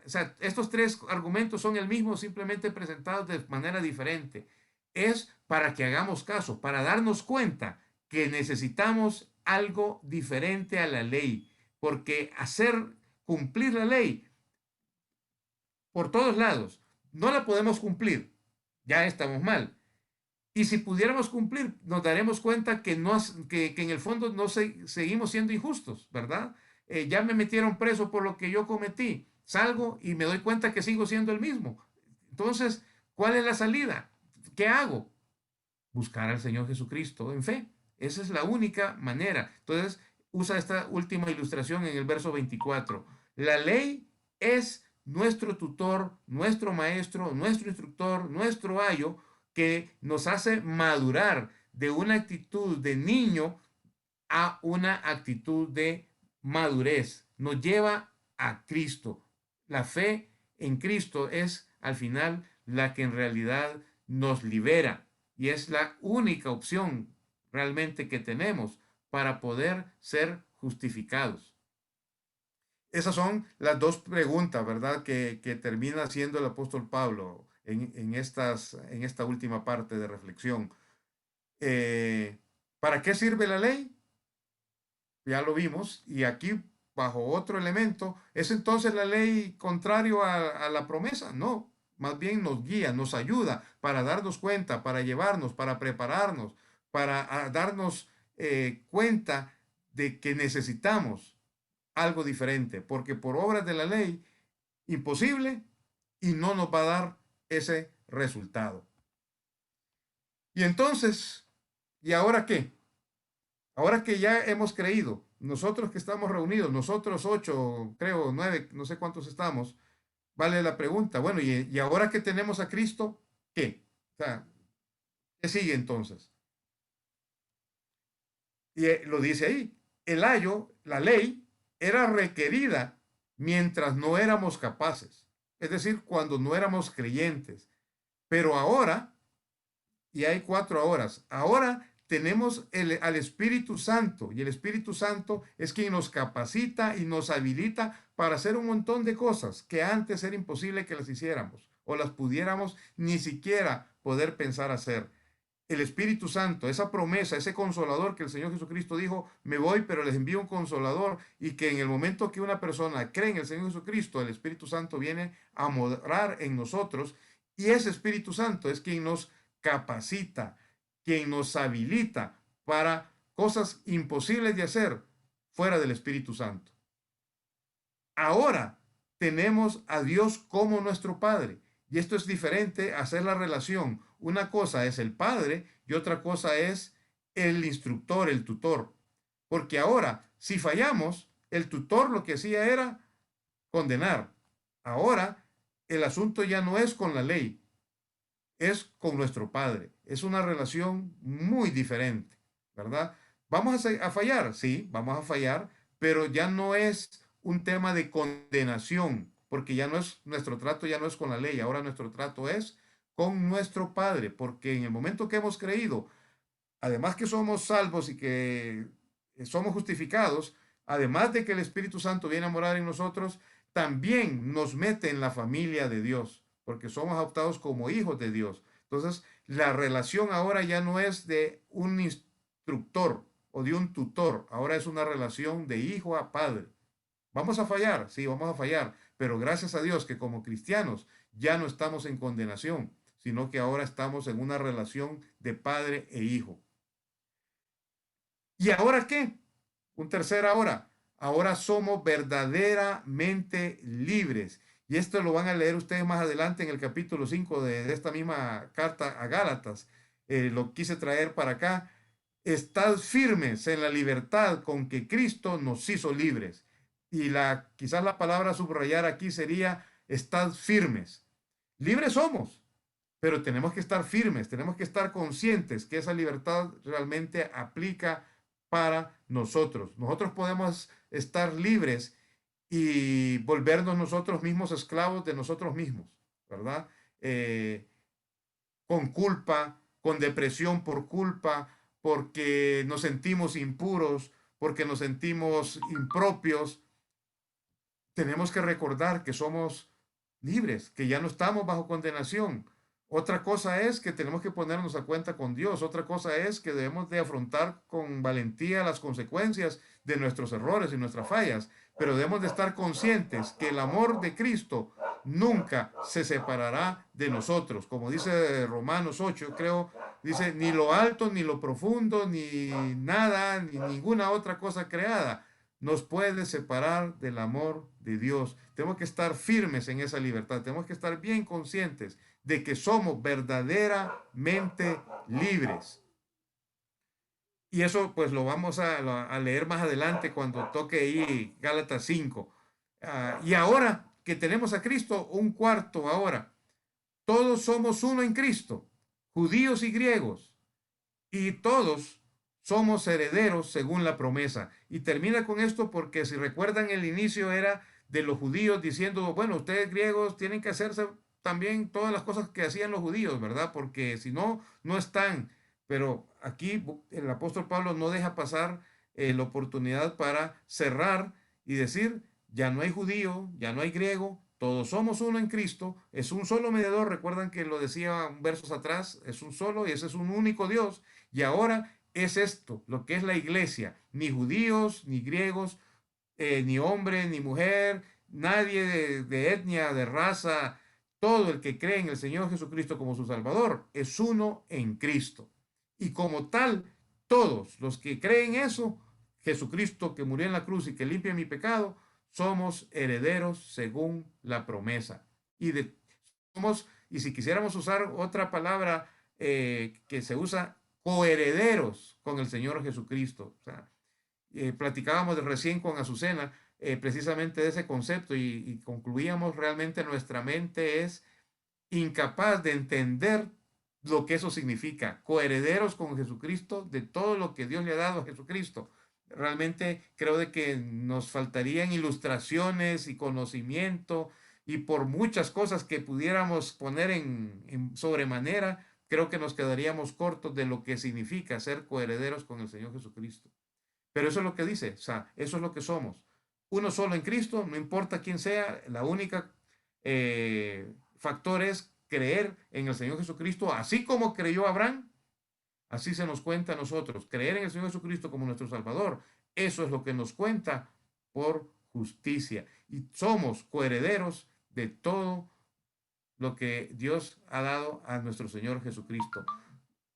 sea, estos tres argumentos son el mismo, simplemente presentados de manera diferente. Es para que hagamos caso, para darnos cuenta que necesitamos algo diferente a la ley, porque hacer cumplir la ley por todos lados, no la podemos cumplir, ya estamos mal. Y si pudiéramos cumplir, nos daremos cuenta que, no, que en el fondo no seguimos siendo injustos, ¿verdad? Ya me metieron preso por lo que yo cometí. Salgo y me doy cuenta que sigo siendo el mismo. Entonces, ¿cuál es la salida? ¿Qué hago? Buscar al Señor Jesucristo en fe. Esa es la única manera. Entonces, usa esta última ilustración en el verso 24. La ley es nuestro tutor, nuestro maestro, nuestro instructor, nuestro ayo, que nos hace madurar de una actitud de niño a una actitud de madurez. Nos lleva a Cristo. La fe en Cristo es al final la que en realidad nos libera y es la única opción realmente que tenemos para poder ser justificados. Esas son las dos preguntas, ¿verdad? Que termina haciendo el apóstol Pablo en esta última parte de reflexión. ¿Para qué sirve la ley? ya lo vimos, y aquí bajo otro elemento, ¿es entonces la ley contrario a la promesa? No, más bien nos guía, nos ayuda para darnos cuenta, para llevarnos, para prepararnos, para darnos cuenta de que necesitamos algo diferente, porque por obras de la ley, imposible, y no nos va a dar ese resultado. Y entonces, ¿y ahora qué? Ahora que ya hemos creído, nosotros que estamos reunidos, nosotros 8, creo, 9, no sé cuántos estamos, vale la pregunta, bueno, y ahora que tenemos a Cristo, ¿qué? O sea, ¿qué sigue entonces? Y lo dice ahí, el ayo, la ley, era requerida mientras no éramos capaces, es decir, cuando no éramos creyentes. Pero ahora, y hay 4 horas, ahora tenemos al Espíritu Santo, y el Espíritu Santo es quien nos capacita y nos habilita para hacer un montón de cosas que antes era imposible que las hiciéramos o las pudiéramos ni siquiera poder pensar hacer. El Espíritu Santo, esa promesa, ese consolador que el Señor Jesucristo dijo, me voy, pero les envío un consolador, y que en el momento que una persona cree en el Señor Jesucristo, el Espíritu Santo viene a morar en nosotros, y ese Espíritu Santo es quien nos capacita, quien nos habilita para cosas imposibles de hacer fuera del Espíritu Santo. Ahora tenemos a Dios como nuestro Padre. Y esto es diferente a hacer la relación. Una cosa es el Padre y otra cosa es el instructor, el tutor. Porque ahora, si fallamos, el tutor lo que hacía era condenar. Ahora, el asunto ya no es con la ley, es con nuestro Padre. Es una relación muy diferente, ¿verdad? ¿Vamos a fallar? Sí, vamos a fallar, pero ya no es un tema de condenación, porque ya no es, nuestro trato ya no es con la ley, ahora nuestro trato es con nuestro Padre, porque en el momento que hemos creído, además que somos salvos y que somos justificados, además de que el Espíritu Santo viene a morar en nosotros, también nos mete en la familia de Dios, porque somos adoptados como hijos de Dios. Entonces, la relación ahora ya no es de un instructor o de un tutor, ahora es una relación de hijo a padre. ¿Vamos a fallar? Sí, vamos a fallar, pero gracias a Dios que como cristianos ya no estamos en condenación, sino que ahora estamos en una relación de padre e hijo. ¿Y ahora qué? Un tercer ahora. Ahora somos verdaderamente libres. Y esto lo van a leer ustedes más adelante en el capítulo 5 de esta misma carta a Gálatas. Lo quise traer para acá. Estad firmes en la libertad con que Cristo nos hizo libres. Y quizás la palabra a subrayar aquí sería, estad firmes. Libres somos, pero tenemos que estar firmes, tenemos que estar conscientes que esa libertad realmente aplica para nosotros. Nosotros podemos estar libres y volvernos nosotros mismos esclavos de nosotros mismos, ¿verdad? Con culpa, con depresión por culpa, porque nos sentimos impuros, porque nos sentimos impropios. Tenemos que recordar que somos libres, que ya no estamos bajo condenación. Otra cosa es que tenemos que ponernos a cuenta con Dios. Otra cosa es que debemos de afrontar con valentía las consecuencias de nuestros errores y nuestras fallas. Pero debemos de estar conscientes que el amor de Cristo nunca se separará de nosotros. Como dice Romanos 8, creo, dice, ni lo alto, ni lo profundo, ni nada, ni ninguna otra cosa creada nos puede separar del amor de Dios. Tenemos que estar firmes en esa libertad. Tenemos que estar bien conscientes de que somos verdaderamente libres. Y eso pues lo vamos a leer más adelante cuando toque ahí Gálatas 5. Y ahora que tenemos a Cristo, un cuarto ahora. Todos somos uno en Cristo, judíos y griegos, y todos somos herederos según la promesa. Y termina con esto porque si recuerdan el inicio era de los judíos diciendo, bueno, ustedes griegos tienen que hacerse también todas las cosas que hacían los judíos, ¿verdad? Porque si no, no están. Pero aquí el apóstol Pablo no deja pasar la oportunidad para cerrar y decir, ya no hay judío, ya no hay griego, todos somos uno en Cristo, es un solo mediador, recuerdan que lo decía versos atrás, es un solo y ese es un único Dios. Y ahora es esto, lo que es la iglesia. Ni judíos, ni griegos, ni hombre, ni mujer, nadie de etnia, de raza, todo el que cree en el Señor Jesucristo como su Salvador es uno en Cristo. Y como tal, todos los que creen eso, Jesucristo que murió en la cruz y que limpia mi pecado, somos herederos según la promesa. Somos, y si quisiéramos usar otra palabra que se usa, coherederos con el Señor Jesucristo. O sea, platicábamos recién con Azucena precisamente de ese concepto y concluíamos realmente nuestra mente es incapaz de entender lo que eso significa, coherederos con Jesucristo de todo lo que Dios le ha dado a Jesucristo. Realmente creo de que nos faltarían ilustraciones y conocimiento y por muchas cosas que pudiéramos poner en sobremanera, creo que nos quedaríamos cortos de lo que significa ser coherederos con el Señor Jesucristo. Pero eso es lo que dice, o sea, eso es lo que somos. Uno solo en Cristo, no importa quién sea, la única factor es creer en el Señor Jesucristo, así como creyó Abraham, así se nos cuenta a nosotros. Creer en el Señor Jesucristo como nuestro Salvador, eso es lo que nos cuenta por justicia. Y somos coherederos de todo lo que Dios ha dado a nuestro Señor Jesucristo.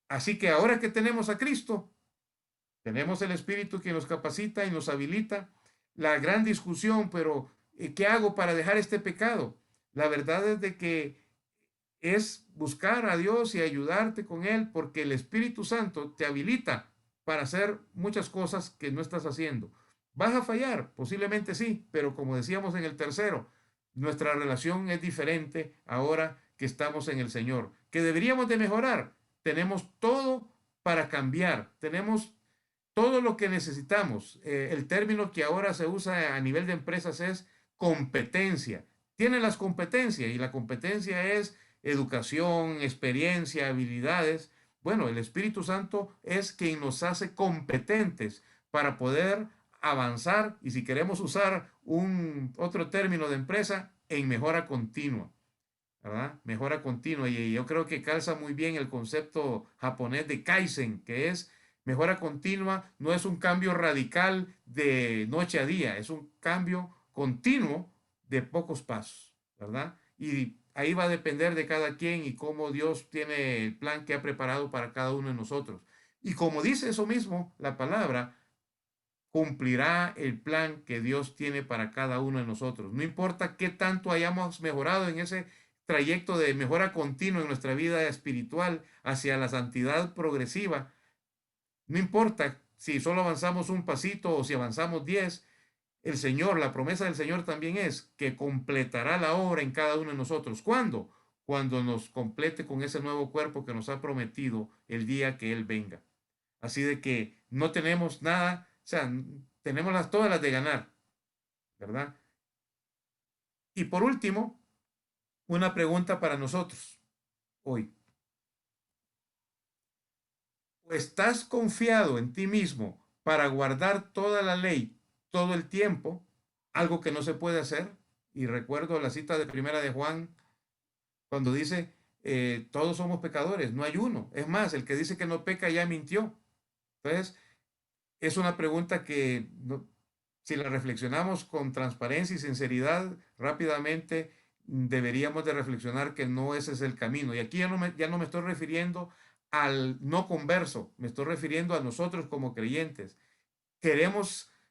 Así que ahora que tenemos a Cristo, tenemos el Espíritu que nos capacita y nos habilita. La gran discusión, pero ¿qué hago para dejar este pecado? La verdad es de que es buscar a Dios y ayudarte con Él, porque el Espíritu Santo te habilita para hacer muchas cosas que no estás haciendo. ¿Vas a fallar? Posiblemente sí, pero como decíamos en el tercero, nuestra relación es diferente ahora que estamos en el Señor. ¿Que deberíamos de mejorar? Tenemos todo para cambiar. Tenemos todo lo que necesitamos. El término que ahora se usa a nivel de empresas es competencia. Tienen las competencias y la competencia es educación, experiencia, habilidades. Bueno, el Espíritu Santo es quien nos hace competentes para poder avanzar y si queremos usar otro término de empresa, en mejora continua. ¿Verdad? Mejora continua. Y yo creo que calza muy bien el concepto japonés de Kaizen, que es mejora continua, no es un cambio radical de noche a día, es un cambio continuo de pocos pasos, ¿verdad? Y ahí va a depender de cada quien y cómo Dios tiene el plan que ha preparado para cada uno de nosotros. Y como dice eso mismo, la palabra cumplirá el plan que Dios tiene para cada uno de nosotros. No importa qué tanto hayamos mejorado en ese trayecto de mejora continua en nuestra vida espiritual hacia la santidad progresiva, no importa si solo avanzamos un pasito o si avanzamos 10, el Señor, la promesa del Señor también es que completará la obra en cada uno de nosotros. ¿Cuándo? Cuando nos complete con ese nuevo cuerpo que nos ha prometido el día que Él venga. Así de que no tenemos nada, o sea, tenemos todas las de ganar, ¿verdad? Y por último, una pregunta para nosotros hoy. ¿Estás confiado en ti mismo para guardar toda la ley todo el tiempo? Algo que no se puede hacer. Y recuerdo la cita de Primera de Juan cuando dice, todos somos pecadores, no hay uno. Es más, el que dice que no peca ya mintió. Entonces, es una pregunta que si la reflexionamos con transparencia y sinceridad, rápidamente deberíamos de reflexionar que no ese es el camino. Y aquí ya no me estoy refiriendo al no converso, me estoy refiriendo a nosotros como creyentes.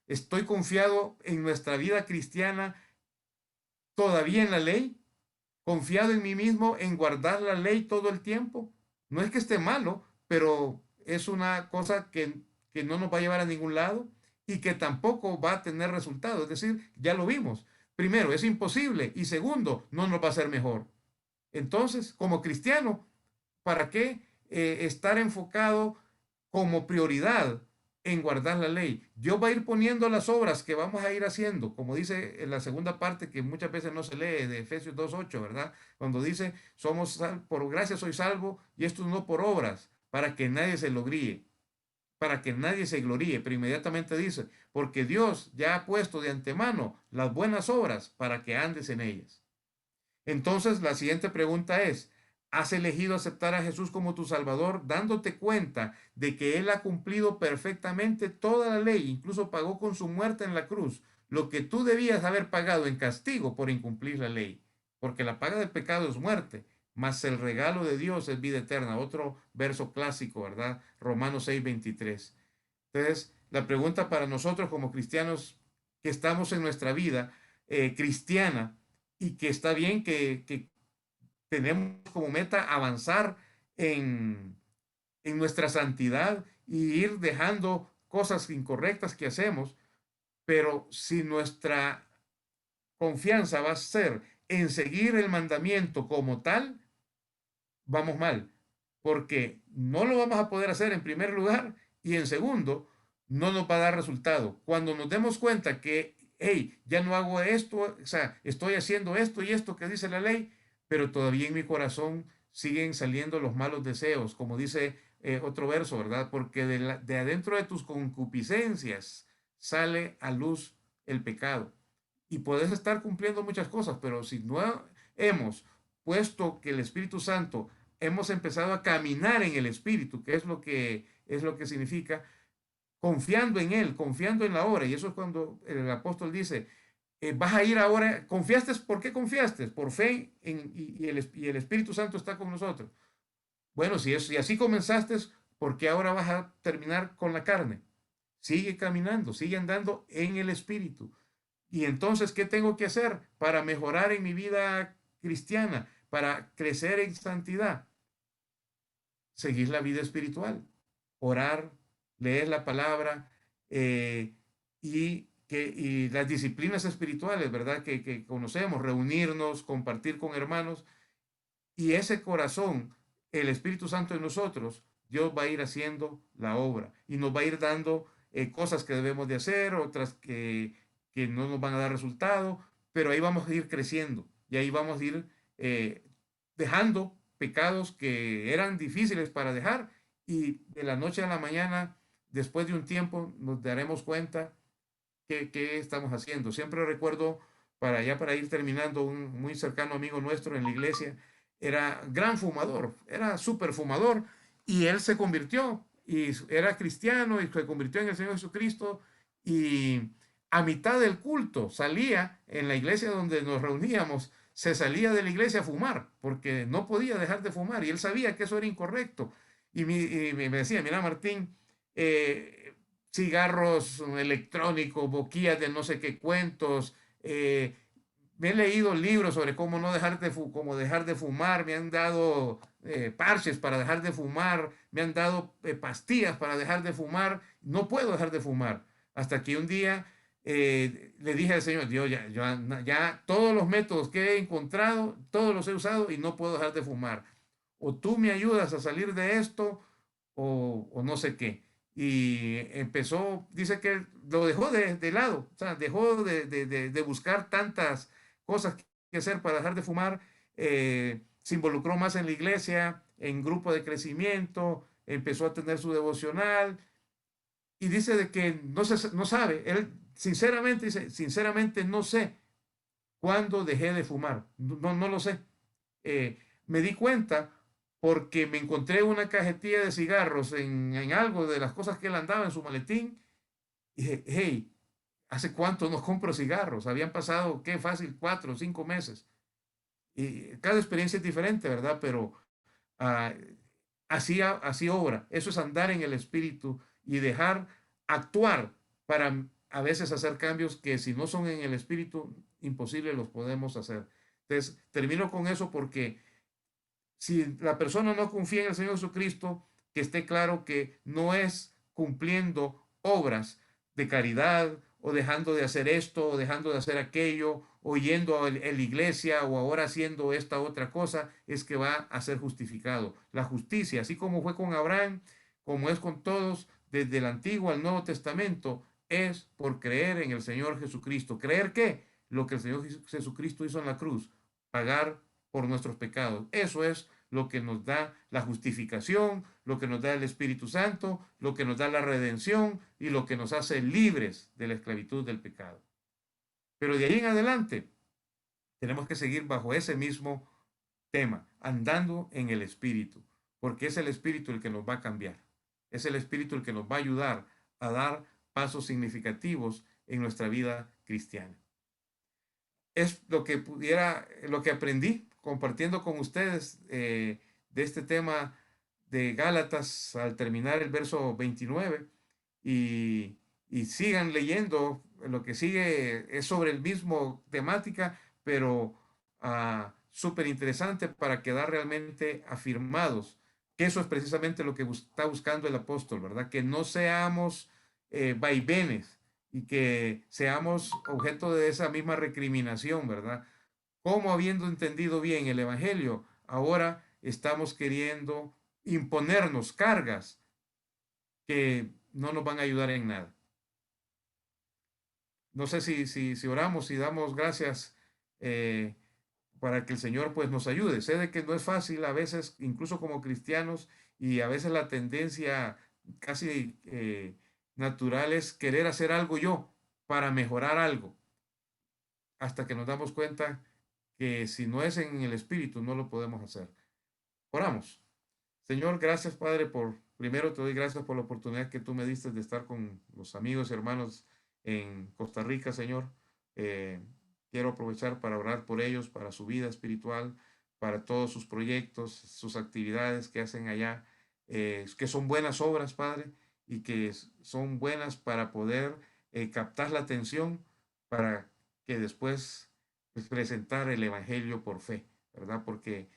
Estoy confiado en nuestra vida cristiana todavía en la ley, confiado en mí mismo en guardar la ley todo el tiempo. No es que esté malo, pero es una cosa que no nos va a llevar a ningún lado y que tampoco va a tener resultados. Es decir, ya lo vimos. Primero, es imposible y segundo, no nos va a hacer mejor. Entonces, como cristiano, ¿para qué estar enfocado como prioridad en guardar la ley? Dios va a ir poniendo las obras que vamos a ir haciendo, como dice en la segunda parte que muchas veces no se lee de Efesios 2:8, ¿verdad? Cuando dice, por gracia soy salvo y esto no por obras, para que nadie se lo gríe, para que nadie se gloríe, pero inmediatamente dice, porque Dios ya ha puesto de antemano las buenas obras para que andes en ellas. Entonces, la siguiente pregunta es, has elegido aceptar a Jesús como tu Salvador, dándote cuenta de que Él ha cumplido perfectamente toda la ley, incluso pagó con su muerte en la cruz, lo que tú debías haber pagado en castigo por incumplir la ley, porque la paga del pecado es muerte, mas el regalo de Dios es vida eterna. Otro verso clásico, ¿verdad? Romanos 6:23. Entonces, la pregunta para nosotros como cristianos que estamos en nuestra vida cristiana y que está bien que tenemos como meta avanzar en nuestra santidad y ir dejando cosas incorrectas que hacemos, pero si nuestra confianza va a ser en seguir el mandamiento como tal, vamos mal, porque no lo vamos a poder hacer en primer lugar y en segundo, no nos va a dar resultado. Cuando nos demos cuenta que, hey, ya no hago esto, o sea, estoy haciendo esto y esto que dice la ley, pero todavía en mi corazón siguen saliendo los malos deseos, como dice otro verso, ¿verdad? Porque de adentro de tus concupiscencias sale a luz el pecado. Y puedes estar cumpliendo muchas cosas, pero si no hemos puesto que el Espíritu Santo, hemos empezado a caminar en el Espíritu, que es lo que significa, confiando en Él, confiando en la obra. Y eso es cuando el apóstol dice, vas a ir ahora, ¿confiaste? ¿Por qué confiaste? Por fe y el Espíritu Santo está con nosotros. Bueno, si así comenzaste, ¿por qué ahora vas a terminar con la carne? Sigue caminando, sigue andando en el Espíritu. Y entonces, ¿qué tengo que hacer para mejorar en mi vida cristiana, para crecer en santidad? Seguir la vida espiritual, orar, leer la palabra y las disciplinas espirituales, ¿verdad? Que conocemos, reunirnos, compartir con hermanos y ese corazón, el Espíritu Santo en nosotros, Dios va a ir haciendo la obra y nos va a ir dando cosas que debemos de hacer, otras que no nos van a dar resultado, pero ahí vamos a ir creciendo y ahí vamos a ir dejando pecados que eran difíciles para dejar y de la noche a la mañana, después de un tiempo, nos daremos cuenta qué estamos haciendo. Siempre recuerdo, para ir terminando, un muy cercano amigo nuestro en la iglesia, era gran fumador, era súper fumador y él se convirtió y era cristiano y se convirtió en el Señor Jesucristo y a mitad del culto salía en la iglesia donde nos reuníamos, se salía de la iglesia a fumar porque no podía dejar de fumar y él sabía que eso era incorrecto y me decía, mira Martín, cigarros electrónicos, boquillas de no sé qué cuentos, me he leído libros sobre cómo no dejar cómo dejar de fumar, me han dado parches para dejar de fumar, me han dado pastillas para dejar de fumar, no puedo dejar de fumar. Hasta que un día le dije al Señor, Dios, ya todos los métodos que he encontrado, todos los he usado y no puedo dejar de fumar. O tú me ayudas a salir de esto o no sé qué. Y empezó, dice que lo dejó de lado, o sea, dejó de buscar tantas cosas que hacer para dejar de fumar, se involucró más en la iglesia, en grupo de crecimiento, empezó a tener su devocional y dice de que no sabe, él sinceramente dice, sinceramente no sé cuándo dejé de fumar, no lo sé. Me di cuenta porque me encontré una cajetilla de cigarros en algo de las cosas que él andaba en su maletín y dije, hey, ¿hace cuánto no compro cigarros? Habían pasado, qué fácil, 4 o 5 meses. Y cada experiencia es diferente, ¿verdad? Pero ah, así obra. Eso es andar en el espíritu y dejar actuar para a veces hacer cambios que si no son en el espíritu, imposible los podemos hacer. Entonces, termino con eso porque si la persona no confía en el Señor Jesucristo, que esté claro que no es cumpliendo obras de caridad o dejando de hacer esto o dejando de hacer aquello o yendo a la iglesia o ahora haciendo esta otra cosa, es que va a ser justificado. La justicia, así como fue con Abraham, como es con todos, desde el Antiguo al Nuevo Testamento, es por creer en el Señor Jesucristo. ¿Creer qué? Lo que el Señor Jesucristo hizo en la cruz, pagar por nuestros pecados. Eso es lo que nos da la justificación, lo que nos da el Espíritu Santo, lo que nos da la redención y lo que nos hace libres de la esclavitud del pecado. Pero de ahí en adelante tenemos que seguir bajo ese mismo tema, andando en el Espíritu, porque es el Espíritu el que nos va a cambiar. Es el Espíritu el que nos va a ayudar a dar pasos significativos en nuestra vida cristiana. Es lo que lo que aprendí compartiendo con ustedes de este tema de Gálatas al terminar el verso 29 y sigan leyendo. Lo que sigue es sobre el mismo temática, pero súper interesante para quedar realmente afirmados. Que eso es precisamente lo que está buscando el apóstol, ¿verdad? Que no seamos vaivenes y que seamos objeto de esa misma recriminación, ¿verdad? Como habiendo entendido bien el Evangelio, ahora estamos queriendo imponernos cargas que no nos van a ayudar en nada. No sé si oramos y damos gracias para que el Señor pues nos ayude. Sé de que no es fácil a veces, incluso como cristianos, y a veces la tendencia casi natural es querer hacer algo yo para mejorar algo, hasta que nos damos cuenta que si no es en el Espíritu no lo podemos hacer. Oramos. Señor, gracias Padre primero te doy gracias por la oportunidad que tú me diste de estar con los amigos y hermanos en Costa Rica, Señor. Eh, Quiero aprovechar para orar por ellos, para su vida espiritual, para todos sus proyectos, sus actividades que hacen allá, que son buenas obras, Padre, y que son buenas para poder captar la atención para que después pues, presentar el Evangelio por fe, ¿verdad? Porque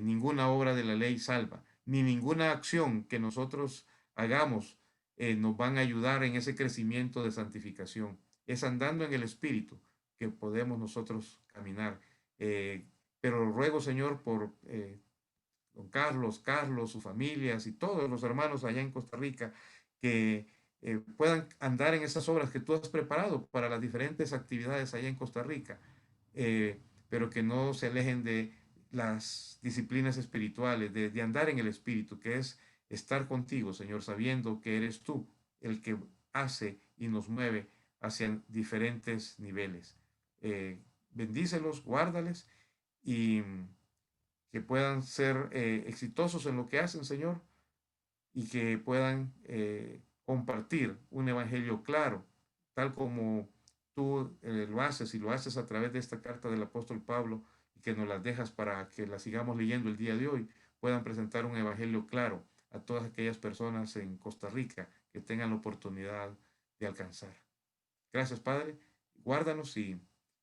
ninguna obra de la ley salva, ni ninguna acción que nosotros hagamos nos van a ayudar en ese crecimiento de santificación. Es andando en el Espíritu que podemos nosotros caminar. Pero ruego, Señor, por don Carlos, sus familias y todos los hermanos allá en Costa Rica, que puedan andar en esas obras que tú has preparado para las diferentes actividades allá en Costa Rica, pero que no se alejen de las disciplinas espirituales, de andar en el Espíritu, que es estar contigo, Señor, sabiendo que eres tú el que hace y nos mueve hacia diferentes niveles. Bendícelos, guárdales y que puedan ser exitosos en lo que hacen, Señor, y que puedan compartir un evangelio claro, tal como tú lo haces y lo haces a través de esta carta del apóstol Pablo y que nos las dejas para que la sigamos leyendo el día de hoy, puedan presentar un evangelio claro a todas aquellas personas en Costa Rica que tengan la oportunidad de alcanzar. Gracias, Padre. Guárdanos y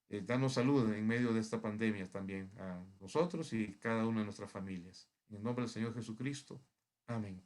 danos salud en medio de esta pandemia también a nosotros y cada una de nuestras familias. En el nombre del Señor Jesucristo. Amén.